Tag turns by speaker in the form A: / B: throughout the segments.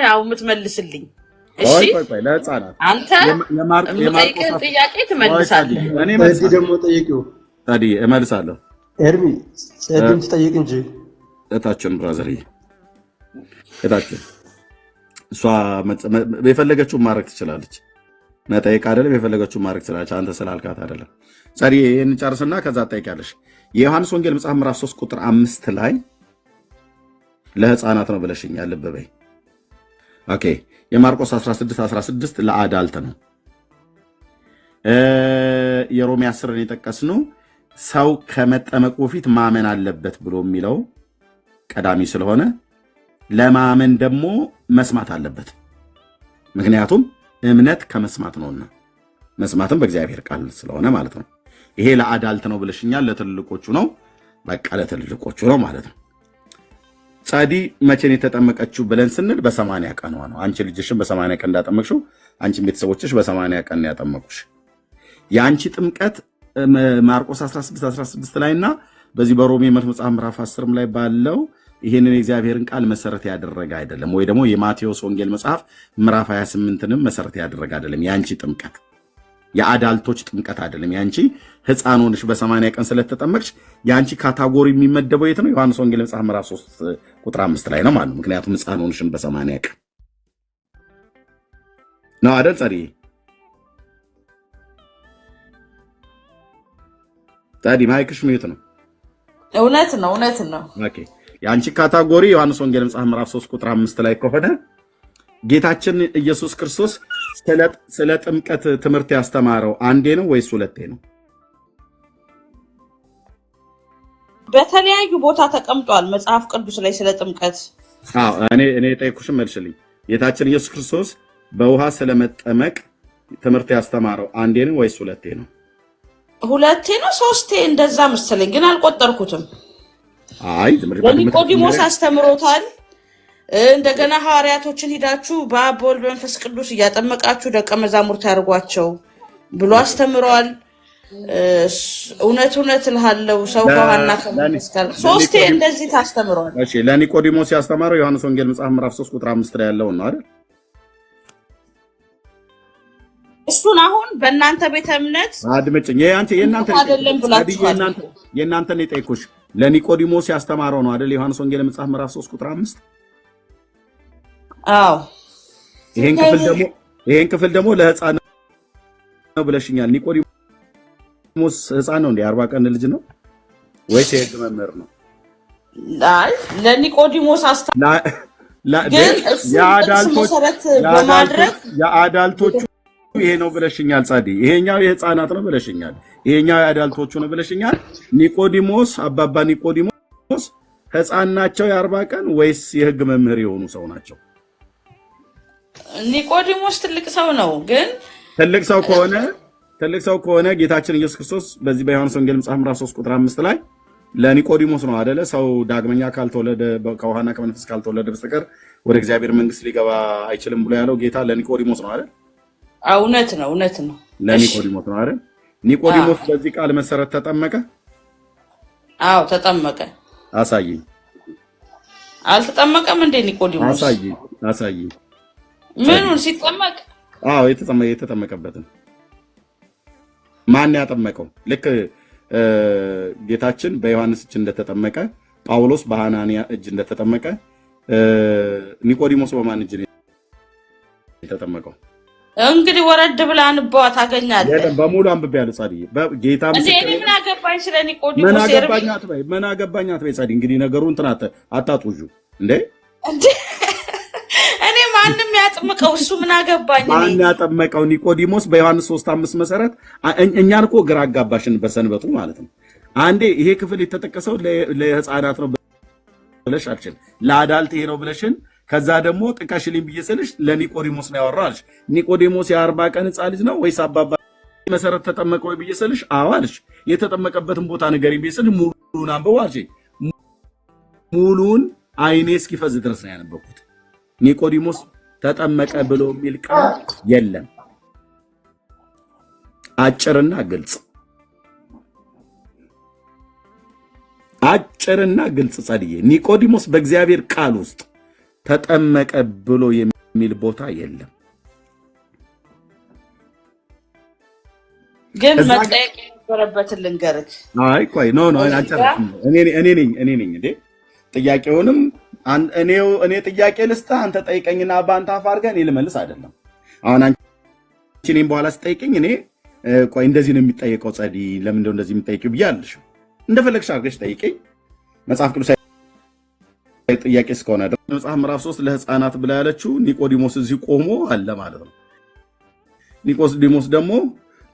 A: ያው የምትመልስልኝ። እሺ
B: ቆይ ለህፃናት
A: አንተ የማርቆስ ጥያቄ ትመልሳለህ።
B: እኔ
C: ደግሞ ጠይቂው
B: ታዲያ እመልሳለሁ።
C: ኤርሚ ጸድም ትጠይቅ እንጂ
B: እታችን ብራዘር እታችን እሷ የፈለገችውን ማድረግ ትችላለች። መጠየቅ አይደለም የፈለገችውን ማድረግ ትችላለች። አንተ ስላልካት አይደለም። ጸሪ ይሄን ጨርስና ከዛ ትጠይቂያለሽ። የዮሐንስ ወንጌል መጽሐፍ ምዕራፍ 3 ቁጥር 5 ላይ ለህፃናት ነው ብለሽኛል። ልብ በይ። ኦኬ የማርቆስ 16:16 ለአዳልት ነው። የሮሜ 10ን የጠቀስነው ሰው ከመጠመቁ በፊት ማመን አለበት ብሎ የሚለው ቀዳሚ ስለሆነ ለማመን ደግሞ መስማት አለበት። ምክንያቱም እምነት ከመስማት ነውና መስማትም በእግዚአብሔር ቃል ስለሆነ ማለት ነው። ይሄ ለአዳልት ነው ብለሽኛል። ለትልልቆቹ ነው። በቃ ለትልልቆቹ ነው ማለት ነው። ጻዲ መቼን የተጠመቀችው ብለን ስንል በ80 ቀኗ ነው። አንቺ ልጅሽን በ80 ቀን እንዳጠመቅሽው አንቺን ቤተሰቦችሽ በ80 ቀን ያጠመቁሽ። የአንቺ ጥምቀት ማርቆስ 16:16 ላይና በዚህ በሮሜ መጽሐፍ ምዕራፍ 10 ላይ ባለው ይሄንን የእግዚአብሔርን ቃል መሰረት ያደረገ አይደለም። ወይ ደግሞ የማቴዎስ ወንጌል መጽሐፍ ምዕራፍ 28ንም መሰረት ያደረገ አይደለም። የአንቺ ጥምቀት የአዳልቶች ጥምቀት አይደለም። ያንቺ ህፃን ሆነሽ በ80 ቀን ስለተጠመቅሽ ያንቺ ካታጎሪ የሚመደበው የት ነው? ዮሐንስ ወንጌል መጽሐፍ ምዕራፍ 3 ቁጥር 5 ላይ ነው ማለት ነው። ምክንያቱም ህፃን ሆነሽን በ80 ቀን ነው አይደል? ጸዲ ማይክሽ ሚዩት ነው።
A: እውነት ነው።
B: ኦኬ ያንቺ ካታጎሪ ዮሐንስ ወንጌል መጽሐፍ ምዕራፍ 3 ቁጥር 5 ላይ ከሆነ ጌታችን ኢየሱስ ክርስቶስ ስለ ጥምቀት ትምህርት ያስተማረው አንዴ ነው ወይስ ሁለቴ ነው?
A: በተለያዩ ቦታ ተቀምጧል መጽሐፍ ቅዱስ ላይ ስለ ጥምቀት።
B: እኔ ጠይቁሽም መልሽልኝ። ጌታችን ኢየሱስ ክርስቶስ በውሃ ስለመጠመቅ ትምህርት ያስተማረው አንዴ ነው ወይስ ሁለቴ ነው?
A: ሁለቴ ነው ሶስቴ እንደዛ መሰለኝ፣ ግን አልቆጠርኩትም። ኒቆዲሞስ አስተምሮታል። እንደገና ሐዋርያቶችን ሂዳችሁ በአብ በወልድ በመንፈስ ቅዱስ እያጠመቃችሁ ደቀ መዛሙርት ያድርጓቸው ብሎ አስተምሯል። እውነት እልሃለሁ ሰው ከውሃና ከመንፈስ ጋር ሶስቴ እንደዚህ ታስተምሯል።
B: እሺ ለኒቆዲሞስ ያስተማረው ዮሐንስ ወንጌል መጽሐፍ ምዕራፍ 3 ቁጥር 5 ላይ ያለው ነው አይደል?
A: እሱን አሁን በእናንተ ቤተ እምነት
B: አድምጭኝ። የእናንተን የጠይኩሽ ለኒቆዲሞስ ያስተማረው ነው አይደል? ዮሐንስ ወንጌል መጽሐፍ ምዕራፍ 3 ቁጥር 5
A: አዎ።
B: ይሄን ክፍል ደግሞ ለህፃን ነው ብለሽኛል። ኒቆዲሞስ ህፃን ነው እንዴ? 40 ቀን ልጅ ነው ወይስ የህግ መምህር ነው?
A: አይ ለኒቆዲሞስ
B: የአዳልቶቹ ይሄ ነው ብለሽኛል። ጻዲ ይሄኛው የህፃናት ነው ብለሽኛል። ይሄኛው የአዳልቶቹ ነው ብለሽኛል። ኒቆዲሞስ አባባ ኒቆዲሞስ ህፃን ናቸው የ40 ቀን ወይስ የህግ መምህር የሆኑ ሰው ናቸው?
A: ኒቆዲሞስ ትልቅ ሰው ነው። ግን
B: ትልቅ ሰው ከሆነ ጌታችን ኢየሱስ ክርስቶስ በዚህ በዮሐንስ ወንጌል መጽሐፍ ምዕራፍ 3 ቁጥር 5 ላይ ለኒቆዲሞስ ነው አይደለ? ሰው ዳግመኛ ካልተወለደ ከውሃና ከመንፈስ ካልተወለደ በስተቀር ወደ እግዚአብሔር መንግስት ሊገባ አይችልም ብሎ ያለው ጌታ ለኒቆዲሞስ ነው አይደል?
A: እውነት ነው።
B: ለኒቆዲሞስ ነው አይደል? ኒቆዲሞስ በዚህ ቃል መሰረት ተጠመቀ?
A: አዎ ተጠመቀ።
B: አሳይኝ።
A: አልተጠመቀም እንዴ ኒቆዲሞስ?
B: አሳይኝ።
A: ምኑን ሲጠመቅ?
B: አዎ የተጠመቀበትን ማን ያጠመቀው? ልክ ጌታችን በዮሐንስ እጅ እንደተጠመቀ፣ ጳውሎስ በሐናንያ እጅ እንደተጠመቀ፣ ኒቆዲሞስ በማን እጅ የተጠመቀው?
A: እንግዲህ ወረድ ብላ አንባዋ ታገኛለህ።
B: በሙሉ አንብቤያለሁ። ጻድዬ ጌታ
A: ምን አገባኝ ስለ ኒቆዲሞስ?
B: ምን አገባኝ አትበይ ጻድዬ። እንግዲህ ነገሩን እንትን አታጡዡ እንዴ።
A: እኔ ማንም ያጥምቀው እሱ ምን አገባኝ?
B: ማን ያጠመቀው? ኒቆዲሞስ በዮሐንስ 3:5 መሰረት እኛን እኮ ግራ አጋባሽን በሰንበቱ ማለት ነው። አንዴ ይሄ ክፍል የተጠቀሰው ለህፃናት ነው ብለሽ አልሽን፣ ለአዳልት ይሄ ነው ብለሽን፣ ከዛ ደግሞ ጥቀሽልኝ ብዬ ስልሽ ለኒቆዲሞስ ነው ያወራው አልሽ። ኒቆዲሞስ የ40 ቀን ህፃን ልጅ ነው ወይስ አባባ መሰረት ተጠመቀ ወይ ብዬ ስልሽ አዎ አልሽ። የተጠመቀበትን ቦታ ንገሪኝ ብዬ ስልሽ ሙሉን አንብበው አልሽ። ሙሉን አይኔ እስኪፈዝ ድረስ ነው ያነበብኩት። ኒቆዲሞስ ተጠመቀ ብሎ የሚል ቃል የለም። አጭርና ግልጽ ጻድዬ። ኒቆዲሞስ በእግዚአብሔር ቃል ውስጥ ተጠመቀ ብሎ የሚል ቦታ የለም።
A: ግን መጠየቅ የነበረበትን ልንገርህ።
B: አይ ቆይ ኖ እኔ ነኝ እንዴ ጥያቄውንም እኔ ጥያቄ ልስጥህ፣ አንተ ጠይቀኝና በአንተ አፍ አድርገህ እኔ ልመልስ አይደለም። አሁን አንቺ እኔም በኋላ ስጠይቅኝ እኔ ቆይ እንደዚህ ነው የሚጠየቀው ጸዲ ለምንድነው እንደዚህ የሚጠይቂው ብያለሽ። እንደፈለግሽ አድርገሽ ጠይቀኝ። መጽሐፍ ቅዱስ ጥያቄ እስከሆነ ድረስ መጽሐፍ ምዕራፍ 3 ለህፃናት ብላ ያለችው ኒቆዲሞስ እዚህ ቆሞ አለ ማለት ነው። ኒቆዲሞስ ደግሞ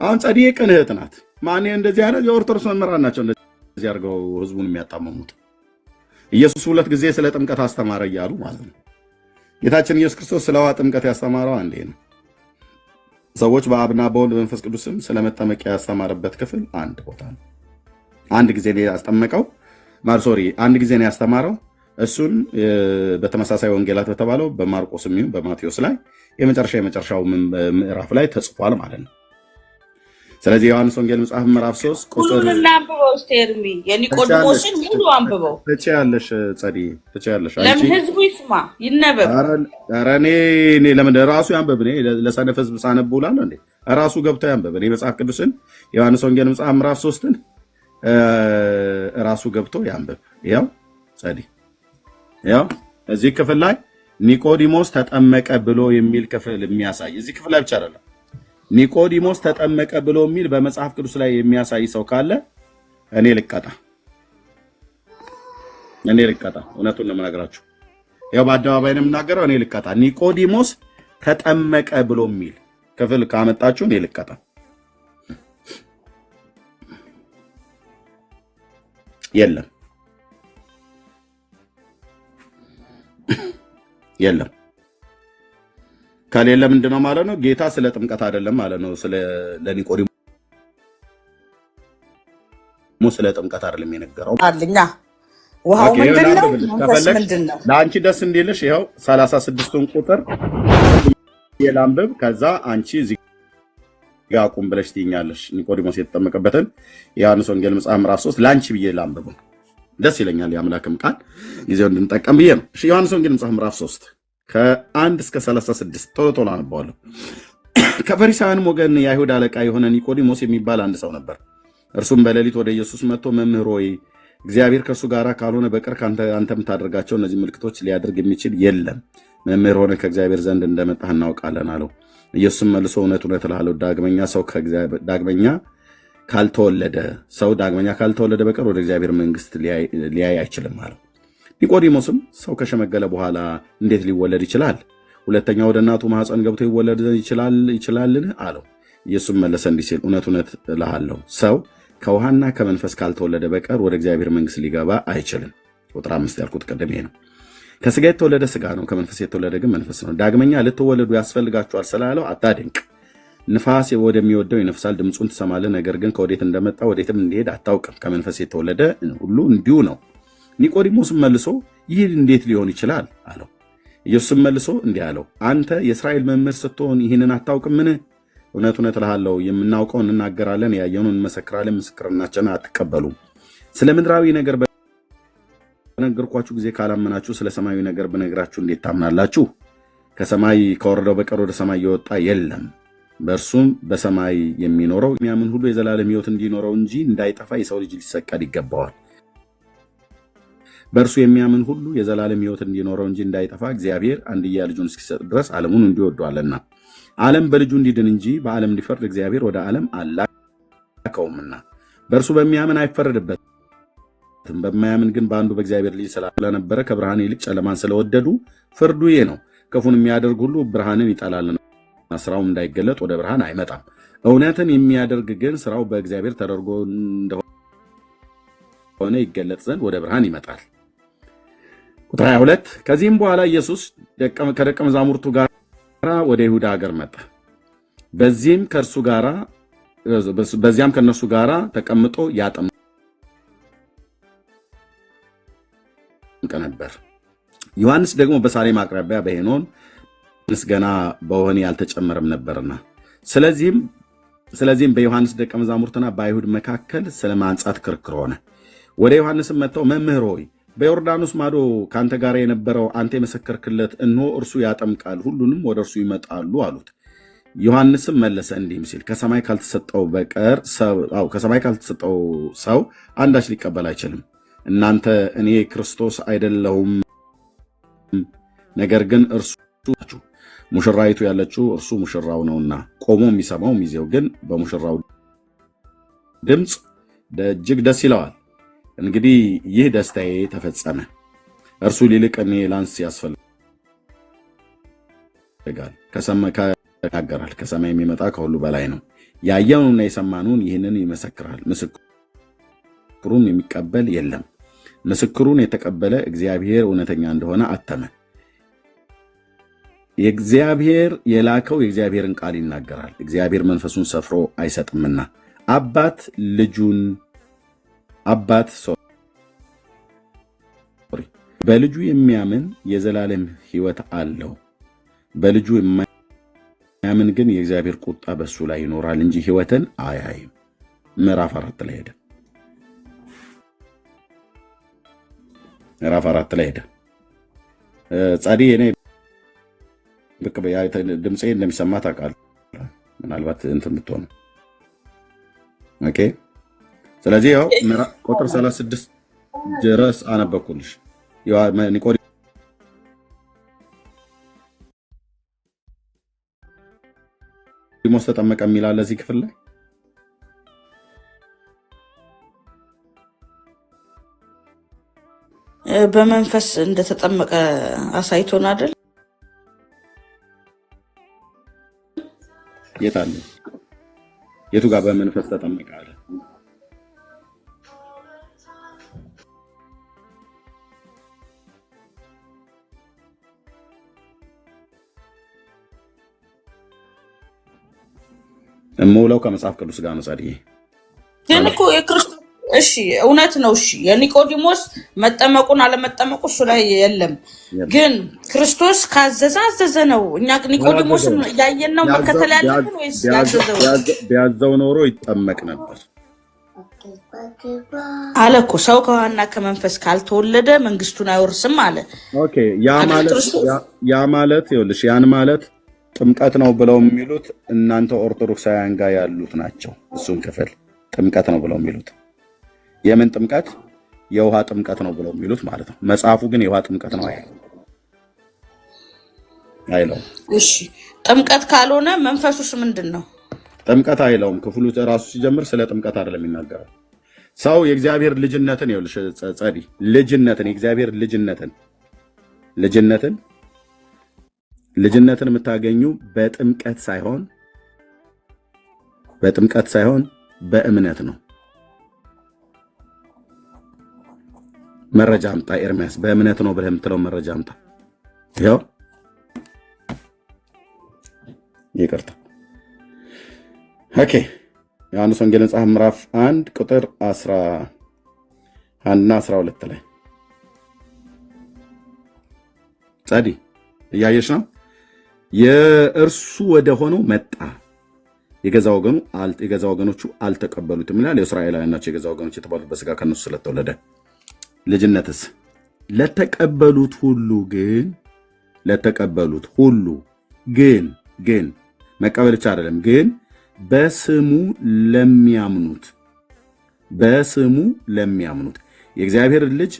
B: አሁን ጸዲ የቅን እህት ናት። ማን እንደዚህ አይነት የኦርቶዶክስ መምህራን ናቸው እንደዚህ አድርገው ህዝቡን የሚያጣመሙት። ኢየሱስ 2 ጊዜ ስለ ጥምቀት አስተማረ እያሉ ማለት ነው። ጌታችን ኢየሱስ ክርስቶስ ስለ ውሃ ጥምቀት ያስተማረው አንዴ ነው። ሰዎች በአብና በወልድ በመንፈስ ቅዱስም ስለመጠመቂያ ያስተማረበት ክፍል አንድ ቦታ ነው። አንድ ጊዜ ነው ያስጠመቀው አንድ ጊዜ ነው ያስተማረው። እሱን በተመሳሳይ ወንጌላት በተባለው በማርቆስም ይሁን በማቴዎስ ላይ የመጨረሻው ምዕራፍ ላይ ተጽፏል ማለት ነው። ስለዚህ ዮሐንስ ወንጌል መጽሐፍ ምዕራፍ 3 ቁጥር
A: ሁሉን አንብበው ስቴርሚ የኒቆዲሞስን ሙሉ አንብበው
B: ትችያለሽ ጸዲ ትችያለሽ።
A: ለምን ህዝቡ ይስማ ይነበብ።
B: ኧረ እኔ ለምን ራሱ ያንብብ። እኔ ለሰነፍ ህዝብ ሳነብ ውላለሁ እንዴ? ራሱ ገብቶ ያንብብ። እኔ መጽሐፍ ቅዱስን ዮሐንስ ወንጌል መጽሐፍ ምዕራፍ 3ን ራሱ ገብቶ ያንብብ። ያው ጸዲ ያው እዚህ ክፍል ላይ ኒቆዲሞስ ተጠመቀ ብሎ የሚል ክፍል የሚያሳይ እዚህ ክፍል ላይ ብቻ አይደለም። ኒቆዲሞስ ተጠመቀ ብሎ የሚል በመጽሐፍ ቅዱስ ላይ የሚያሳይ ሰው ካለ እኔ ልቀጣ። እውነቱን ነው የምነግራችሁ። ያው በአደባባይ ነው የምናገረው። እኔ ልቀጣ። ኒቆዲሞስ ተጠመቀ ብሎ የሚል ክፍል ካመጣችሁ እኔ ልቀጣ። የለም ከሌለ ምንድነው ማለት ነው? ጌታ ስለ ጥምቀት አይደለም ማለት ነው። ለኒቆዲሞስ ስለ ጥምቀት አይደለም የነገረው አለኛ።
A: ውሃው ምንድነው? መንፈስ ምንድነው?
B: ለአንቺ ደስ እንዲልሽ ይኸው 36ን ቁጥር የላንብብ። ከዛ አንቺ እዚህ ጋር አቁም ብለሽ ትይኛለሽ። ኒቆዲሞስ የተጠመቀበትን የዮሐንስ ወንጌል መጽሐፍ ምዕራፍ 3 ለአንቺ ብዬ ላንብብ። ደስ ይለኛል። የአምላክም ቃል ጊዜው እንድንጠቀም ብዬ ነው። እሺ ዮሐንስ ወንጌል መጽሐፍ ምዕራፍ 3 ከ1 እስከ 36 ቶሎ አነባዋለሁ። ከፈሪሳውያንም ወገን የአይሁድ አለቃ የሆነ ኒቆዲሞስ የሚባል አንድ ሰው ነበር። እርሱም በሌሊት ወደ ኢየሱስ መጥቶ መምህር ሆይ እግዚአብሔር ከእሱ ጋር ካልሆነ በቀር አንተ የምታደርጋቸው እነዚህ ምልክቶች ሊያደርግ የሚችል የለም። መምህር ሆነ ከእግዚአብሔር ዘንድ እንደመጣህ እናውቃለን አለው። ኢየሱስም መልሶ እውነት እልሃለሁ ዳግመኛ ካልተወለደ በቀር ወደ እግዚአብሔር መንግስት ሊያይ አይችልም አለው። ኒቆዲሞስም ሰው ከሸመገለ በኋላ እንዴት ሊወለድ ይችላል? ሁለተኛ ወደ እናቱ ማኅፀን ገብቶ ይወለድ ይችላልን? አለው። ኢየሱስም መለሰ እንዲህ ሲል እውነት እልሃለሁ ሰው ከውሃና ከመንፈስ ካልተወለደ በቀር ወደ እግዚአብሔር መንግስት ሊገባ አይችልም። ቁጥር 5 ያልኩት ቀደም ነው። ከስጋ የተወለደ ስጋ ነው፣ ከመንፈስ የተወለደ ግን መንፈስ ነው። ዳግመኛ ልትወለዱ ያስፈልጋችኋል ስላለው አታድንቅ። ንፋስ ወደሚወደው ይነፍሳል፣ ድምፁን ትሰማለህ፣ ነገር ግን ከወዴት እንደመጣ ወዴትም እንዲሄድ አታውቅም። ከመንፈስ የተወለደ ሁሉ እንዲሁ ነው። ኒቆዲሞስም መልሶ ይህ እንዴት ሊሆን ይችላል አለው። ኢየሱስም መልሶ እንዲህ አለው፣ አንተ የእስራኤል መምህር ስትሆን ይህንን አታውቅምን? እውነት እልሃለሁ የምናውቀውን እንናገራለን፣ ያየነውን እንመሰክራለን፣ ምስክርናችንን አትቀበሉም። ስለ ምድራዊ ነገር በነገርኳችሁ ጊዜ ካላመናችሁ ስለ ሰማያዊ ነገር ብነግራችሁ እንዴት ታምናላችሁ? ከሰማይ ከወረደው በቀር ወደ ሰማይ የወጣ የለም። በእርሱም በሰማይ የሚኖረው የሚያምን ሁሉ የዘላለም ሕይወት እንዲኖረው እንጂ እንዳይጠፋ የሰው ልጅ ሊሰቀል ይገባዋል። በእርሱ የሚያምን ሁሉ የዘላለም ሕይወት እንዲኖረው እንጂ እንዳይጠፋ እግዚአብሔር አንድያ ልጁን እስኪሰጥ ድረስ ዓለሙን እንዲሁ ወዷልና። ዓለም በልጁ እንዲድን እንጂ በዓለም እንዲፈርድ እግዚአብሔር ወደ ዓለም አላከውምና። በእርሱ በሚያምን አይፈረድበትም። በማያምን ግን በአንዱ በእግዚአብሔር ልጅ ስለነበረ ከብርሃን ይልቅ ጨለማን ስለወደዱ ፍርዱ ይህ ነው። ክፉን የሚያደርግ ሁሉ ብርሃንን ይጠላልና ስራውም እንዳይገለጥ ወደ ብርሃን አይመጣም። እውነትን የሚያደርግ ግን ስራው በእግዚአብሔር ተደርጎ እንደሆነ ይገለጥ ዘንድ ወደ ብርሃን ይመጣል። ቁጥር 22 ከዚህም በኋላ ኢየሱስ ከደቀ መዛሙርቱ ጋር ወደ ይሁዳ ሀገር መጣ። በዚያም ከነሱ ጋር ተቀምጦ ያጠምቅ ነበር። ዮሐንስ ደግሞ በሳሌም አቅራቢያ በሄኖን ገና በወህኒ አልተጨመረም ነበርና፣ ስለዚህም በዮሐንስ ደቀ መዛሙርትና በአይሁድ መካከል ስለ ማንጻት ክርክር ሆነ። ወደ ዮሐንስም መጥተው መምህር ሆይ በዮርዳኖስ ማዶ ከአንተ ጋር የነበረው አንተ የመሰከርክለት እነሆ እርሱ ያጠምቃል፣ ሁሉንም ወደ እርሱ ይመጣሉ አሉት። ዮሐንስም መለሰ እንዲህም ሲል ከሰማይ ካልተሰጠው ሰው አንዳች ሊቀበል አይችልም። እናንተ እኔ ክርስቶስ አይደለሁም፣ ነገር ግን እርሱ ናችሁ። ሙሽራይቱ ያለችው እርሱ ሙሽራው ነውና፣ ቆሞ የሚሰማው ሚዜው ግን በሙሽራው ድምፅ እጅግ ደስ ይለዋል። እንግዲህ ይህ ደስታዬ ተፈጸመ። እርሱ ሊልቅ እኔ ላንስ ያስፈልጋል። ይናገራል። ከሰማይ የሚመጣ ከሁሉ በላይ ነው። ያየውንና የሰማነውን ይህንን ይመሰክራል። ምስክሩን የሚቀበል የለም። ምስክሩን የተቀበለ እግዚአብሔር እውነተኛ እንደሆነ አተመ። የእግዚአብሔር የላከው የእግዚአብሔርን ቃል ይናገራል። እግዚአብሔር መንፈሱን ሰፍሮ አይሰጥምና በልጁ የሚያምን የዘላለም ሕይወት አለው። በልጁ የማያምን ግን የእግዚአብሔር ቁጣ በሱ ላይ ይኖራል እንጂ ሕይወትን አያይም። ምዕራፍ 4 ላይ ሄደ። ጻዲ እኔ ድምፄ እንደሚሰማ ታውቃለህ። ምናልባት እንትን ብትሆን ኦኬ። ስለዚህ ያው ቁጥር 36 ድረስ አነበብኩልሽ። ኒቆዲሞስ ተጠመቀ የሚል አለ እዚህ ክፍል ላይ።
A: በመንፈስ እንደተጠመቀ አሳይቶን አይደል?
B: የት አለ? የቱ ጋር በመንፈስ ተጠመቀ አለ? እምውለው ከመጽሐፍ ቅዱስ ጋር ነው። ጻድዬ
A: ግን እኮ የክርስቶስ እሺ እውነት ነው። እሺ የኒቆዲሞስ መጠመቁን አለመጠመቁ እሱ ላይ የለም። ግን ክርስቶስ ካዘዘ ነው። እኛ ኒቆዲሞስን ያየን ነው መከተል ያለብን ወይስ ያዘዘው?
B: ቢያዘው ኖሮ ይጠመቅ ነበር
A: አለ እኮ። ሰው ከውሃና ከመንፈስ ካልተወለደ መንግስቱን አይወርስም አለ።
B: ኦኬ ያ ማለት ይኸውልሽ፣ ያን ማለት ጥምቀት ነው ብለው የሚሉት እናንተ ኦርቶዶክሳውያን ጋር ያሉት ናቸው። እሱን ክፍል ጥምቀት ነው ብለው የሚሉት የምን ጥምቀት? የውሃ ጥምቀት ነው ብለው የሚሉት ማለት ነው። መጽሐፉ ግን የውሃ ጥምቀት ነው አይለውም። እሺ
A: ጥምቀት ካልሆነ መንፈሱስ ምንድን ነው?
B: ጥምቀት አይለውም። ክፍሉ ራሱ ሲጀምር ስለ ጥምቀት አይደለም የሚናገረው። ሰው የእግዚአብሔር ልጅነትን ይኸውልሽ ጸዲ ልጅነትን የእግዚአብሔር ልጅነትን የምታገኙ በጥምቀት ሳይሆን በእምነት ነው። መረጃ አምጣ ኤርሚያስ። በእምነት ነው ብለህ የምትለው መረጃ አምጣ። ይኸው ይቅርታ። ኦኬ ዮሐንስ ወንጌል መጽሐፍ ምዕራፍ 1 ቁጥር 11 እና 12 ላይ ጻዲ እያየሽ ነው። የእርሱ ወደ ሆነው መጣ፣ የገዛ ወገኖቹ አልተቀበሉትም ይላል። የእስራኤላውያን ናቸው የገዛ ወገኖች የተባሉት በስጋ ከነሱ ስለተወለደ። ልጅነትስ ለተቀበሉት ሁሉ ግን መቀበል ብቻ አይደለም፣ ግን በስሙ ለሚያምኑት የእግዚአብሔር ልጅ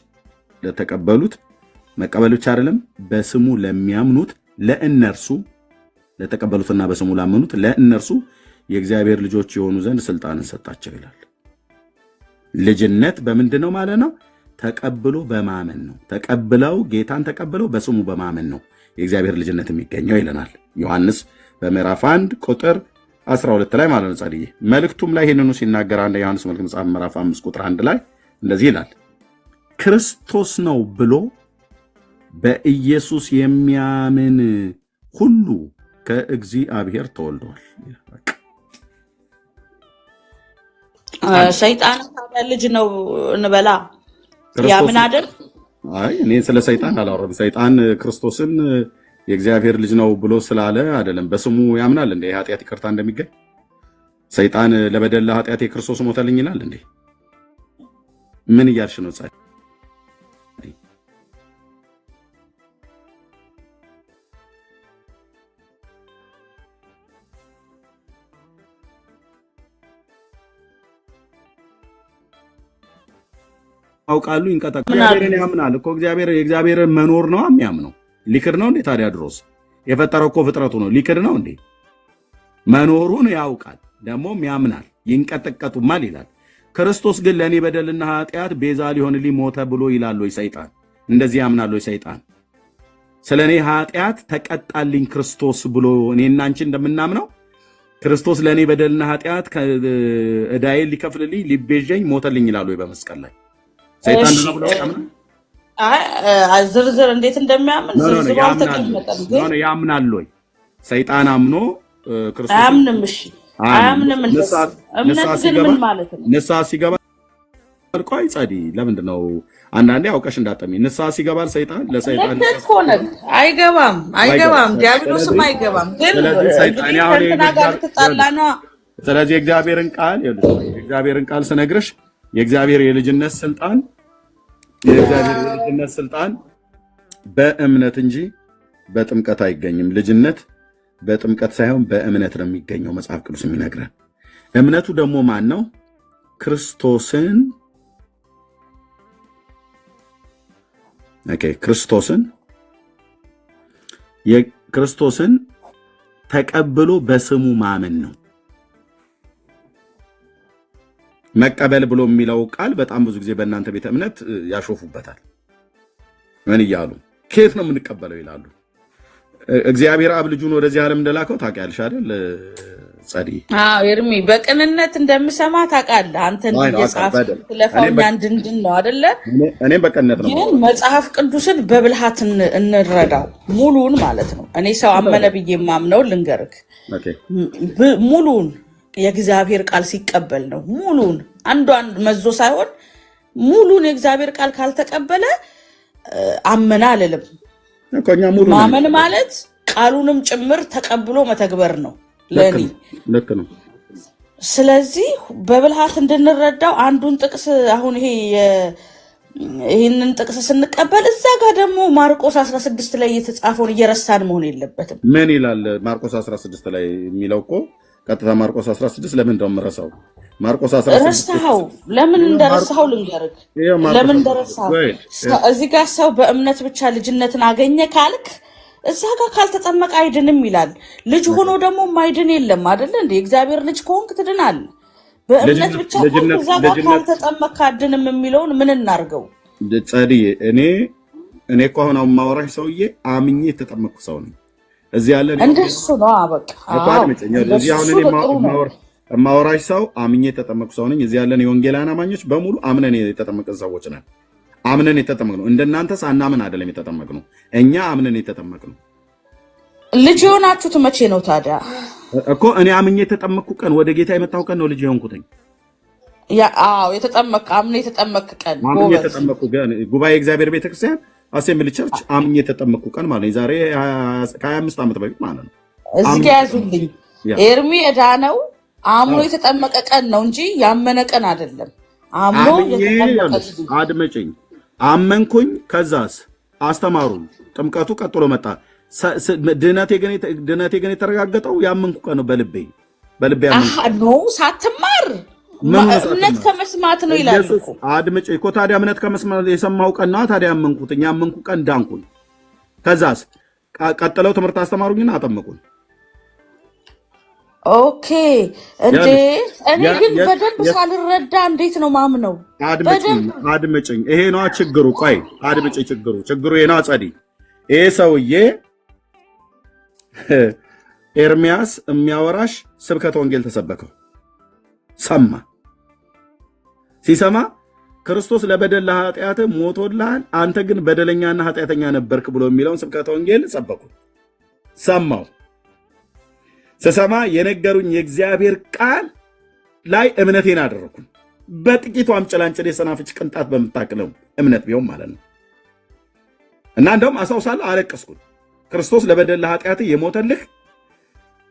B: ለተቀበሉት መቀበል ብቻ አይደለም፣ በስሙ ለሚያምኑት ለተቀበሉትና በስሙ ላመኑት ለእነርሱ የእግዚአብሔር ልጆች የሆኑ ዘንድ ስልጣንን ሰጣቸው ይላል። ልጅነት በምንድን ነው ማለት ነው? ተቀብሎ በማመን ነው። ጌታን ተቀብለው በስሙ በማመን ነው የእግዚአብሔር ልጅነት የሚገኘው ይለናል ዮሐንስ በምዕራፍ 1 ቁጥር 12 ላይ ማለት ነው። ጻድዬ መልእክቱም ላይ ይህንኑ ሲናገር አንደ ዮሐንስ መልእክት መጽሐፍ ምዕራፍ 5 ቁጥር 1 ላይ እንደዚህ ይላል፣ ክርስቶስ ነው ብሎ በኢየሱስ የሚያምን ሁሉ ከእግዚአብሔር ተወልዷል።
A: ሰይጣን ታዲያ ልጅ ነው እንበላ ያምን አይደል?
B: አይ እኔ ስለ ሰይጣን አላወራም። ሰይጣን ክርስቶስን የእግዚአብሔር ልጅ ነው ብሎ ስላለ አይደለም። በስሙ ያምናል እንዴ? ኃጢአት ይቅርታ እንደሚገኝ ሰይጣን ለበደል ኃጢአት የክርስቶስ ሞተልኝ ይላል እንዴ? ምን እያልሽ ነው ጻድቅ? ያውቃሉ ይንቀጠቀጣሉ። እግዚአብሔርን ያምናል እኮ የእግዚአብሔርን መኖር ነው የሚያምነው። ሊክድ ነው እንዴ ታዲያ? ድሮስ የፈጠረው እኮ ፍጥረቱ ነው። ሊክድ ነው እንዴ? መኖሩን ያውቃል ደግሞም ያምናል። ይንቀጠቀጡማል ይላል። ክርስቶስ ግን ለእኔ በደልና ኃጢአት ቤዛ ሊሆንልኝ ሞተ ብሎ ይላል ወይ ሰይጣን? እንደዚህ ያምናል ወይ ሰይጣን? ስለ እኔ ኃጢአት ተቀጣልኝ ክርስቶስ ብሎ እኔና አንቺ እንደምናምነው ክርስቶስ ለእኔ በደልና ኃጢአት ዕዳዬን ሊከፍልልኝ ሊቤዠኝ ሞተልኝ ይላል ወይ በመስቀል ላይ? ሰይጣን እንደዛ ብሎ ያምናል?
A: ዝርዝር እንዴት እንደሚያምን ዝርዝሩ አልተቀመጠም። ግን
B: ያምናል ወይ? ሰይጣን አምኖ ክርስቶስ
A: አያምንም። እሺ አያምንም። እምነት ግን ምን ማለት ነው?
B: ንስሐ ሲገባ ቆይ ጸዲ ለምንድን ነው አንዳንዴ አውቀሽ እንዳጠሚ ንስሐ ሲገባል ሰይጣን ለሰይጣን
A: ሆነ አይገባም ዲያብሎስም አይገባም። ግን ሰይጣን ያው
B: ስለዚህ የእግዚአብሔርን ቃል ስነግርሽ የእግዚአብሔር የልጅነት ስልጣን በእምነት እንጂ በጥምቀት አይገኝም። ልጅነት በጥምቀት ሳይሆን በእምነት ነው የሚገኘው መጽሐፍ ቅዱስ የሚነግረን። እምነቱ ደግሞ ማን ነው? ክርስቶስን ተቀብሎ በስሙ ማመን ነው። መቀበል ብሎ የሚለው ቃል በጣም ብዙ ጊዜ በእናንተ ቤተ እምነት ያሾፉበታል። ምን እያሉ ከየት ነው የምንቀበለው ይላሉ። እግዚአብሔር አብ ልጁን ወደዚህ ዓለም እንደላከው ታውቂያለሽ አይደል ጸዲ?
A: ኤርሚ በቅንነት እንደምሰማ ታውቃለህ። አንተን እየጻፍክ ለፋውኛ እንድንድን ነው አይደለ?
B: እኔም በቅንነት ነው።
A: ግን መጽሐፍ ቅዱስን በብልሃት እንረዳው ሙሉን ማለት ነው። እኔ ሰው አመነ ብዬ የማምነው ልንገርክ፣ ሙሉን የእግዚአብሔር ቃል ሲቀበል ነው። ሙሉን አንዷን መዞ ሳይሆን ሙሉን የእግዚአብሔር ቃል ካልተቀበለ አመና አልልም። ማመን ማለት ቃሉንም ጭምር ተቀብሎ መተግበር ነው ለኔ።
B: ልክ ነው።
A: ስለዚህ በብልሃት እንድንረዳው አንዱን ጥቅስ አሁን ይህንን ጥቅስ ስንቀበል እዛ ጋር ደግሞ ማርቆስ 16 ላይ የተጻፈውን እየረሳን መሆን የለበትም።
B: ምን ይላል ማርቆስ 16 ላይ የሚለው? እኮ ቀጥታ ማርቆስ 16 ለምን እንደምረሳው ማርቆስ 16
A: ረሳኸው? ለምን እንደረሳኸው ልንገርህ። ለምን እንደረሳኸው እዚህ ጋር ሰው በእምነት ብቻ ልጅነትን አገኘ ካልክ እዛ ጋር ካልተጠመቀ አይድንም ይላል። ልጅ ሆኖ ደግሞ ማይድን የለም አይደለ እንዴ? እግዚአብሔር ልጅ ከሆንክ ትድናል። በእምነት ብቻ እዛ ጋር ካልተጠመቀ አድንም የሚለውን ምን እናርገው?
B: ጸዲ እኔ እኮ አሁን ማወራሽ ሰውዬ አምኜ የተጠመቅኩ ሰው ነኝ። እዚህ ያለ
A: እንደሱ ነው። በቃ
B: እዚህ አሁን እኔ ማወራሽ ሰው አምኜ የተጠመቅኩ ሰው ነኝ። እዚህ ያለን የወንጌላውያን አማኞች በሙሉ አምነን የተጠመቅን ሰዎች ነን። አምነን የተጠመቅነው እንደናንተ ሳናምን አይደለም የተጠመቅነው፣ እኛ አምነን የተጠመቅነው።
A: ልጅ የሆናችሁት መቼ ነው ታዲያ?
B: እኮ እኔ አምኜ የተጠመቅኩ ቀን ወደ ጌታ የመጣሁ ቀን ነው ልጅ የሆንኩትኝ።
A: አምነህ የተጠመቅክ ቀን
B: ጉባኤ እግዚአብሔር ቤተክርስቲያን አሴምብሊ ቸርች አምኜ የተጠመቅኩ ቀን ማለት ዛሬ ከ25 ዓመት በፊት ማለት ነው።
A: እዚህ ጋር ያዙልኝ። ኤርሚ እዳነው አምኖ የተጠመቀ ቀን ነው እንጂ ያመነ ቀን አይደለም። አምኖ
B: አድመጭኝ። አመንኩኝ፣ ከዛስ አስተማሩኝ፣ ጥምቀቱ ቀጥሎ መጣ። ድነቴ ግን የተረጋገጠው ያመንኩ ቀን ነው። በልቤ
A: ነው ሳትማር እምነት ከመስማት ነው ይላል እኮ።
B: አድምጭ እኮ ታዲያ እምነት ከመስማት የሰማው ቀንና ታዲያ ያመንኩ ቀን ዳንኩኝ። ከዛስ ቀጥለው ትምህርት አስተማሩኝና አጠመቁኝ።
A: ኦኬ እንዴ እኔ ግን በደንብ ሳልረዳ እንዴት ነው ማምነው?
B: አድምጭኝ። ይሄ ነው ችግሩ። ቆይ አድምጭ። ችግሩ ይሄ ነው ጸዲ። ይሄ ሰውዬ ኤርሚያስ የሚያወራሽ ስብከተ ወንጌል ተሰበከው ሰማ። ሲሰማ ክርስቶስ ለበደል ለኃጢአት ሞቶልሃል፣ አንተ ግን በደለኛና ኃጢአተኛ ነበርክ ብሎ የሚለውን ስብከተ ወንጌል ሰበኩ። ሰማው። ስሰማ የነገሩኝ የእግዚአብሔር ቃል ላይ እምነቴን አደረኩ። በጥቂቷም ጭላንጭል የሰናፍጭ ቅንጣት በምታክለው እምነት ቢሆን ማለት ነው። እና እንደውም አሳውሳለሁ፣ አለቀስኩ። ክርስቶስ ለበደል ለኃጢአት የሞተልህ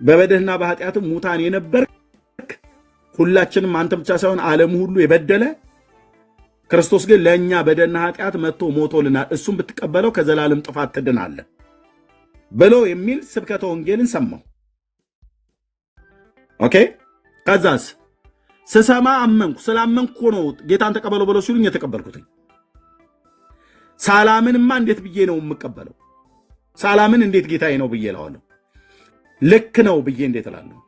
B: በበደልና በኃጢአት ሙታን የነበርክ ሁላችንም አንተ ብቻ ሳይሆን ዓለም ሁሉ የበደለ ክርስቶስ ግን ለእኛ በደልና ኃጢአት መጥቶ ሞቶልናል፣ እሱም ብትቀበለው ከዘላለም ጥፋት ትድናለህ ብሎ የሚል ስብከተ ወንጌልን ሰማሁ። ኦኬ። ከዛስ ስሰማ አመንኩ። ስላመንኩ ነው ጌታን ተቀበለው ብለው ሲሉኝ የተቀበልኩት። ሳላምንማ እንዴት ብዬ ነው የምቀበለው? ሳላምን እንዴት ጌታዬ ነው ብዬ እለዋለሁ? ልክ ነው ብዬ እንዴት እላለሁ?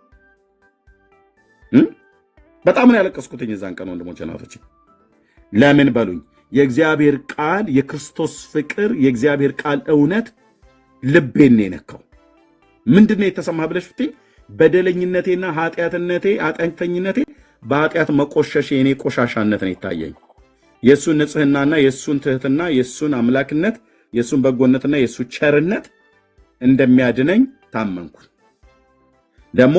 B: በጣም ነው ያለቀስኩትኝ የዛን ቀን ወንድሞቼ እናቶቼ። ለምን በሉኝ፣ የእግዚአብሔር ቃል የክርስቶስ ፍቅር የእግዚአብሔር ቃል እውነት ልቤን ነው የነካው። ምንድነው የተሰማህ ብለሽ ብትይ፣ በደለኝነቴና ኃጢአተኝነቴ በኃጢአት መቆሸሽ የኔ ቆሻሻነት ነው የታየኝ። የእሱን ንጽህናና የእሱን ትህትና የእሱን አምላክነት የእሱን በጎነትና የእሱ ቸርነት እንደሚያድነኝ ታመንኩ። ደግሞ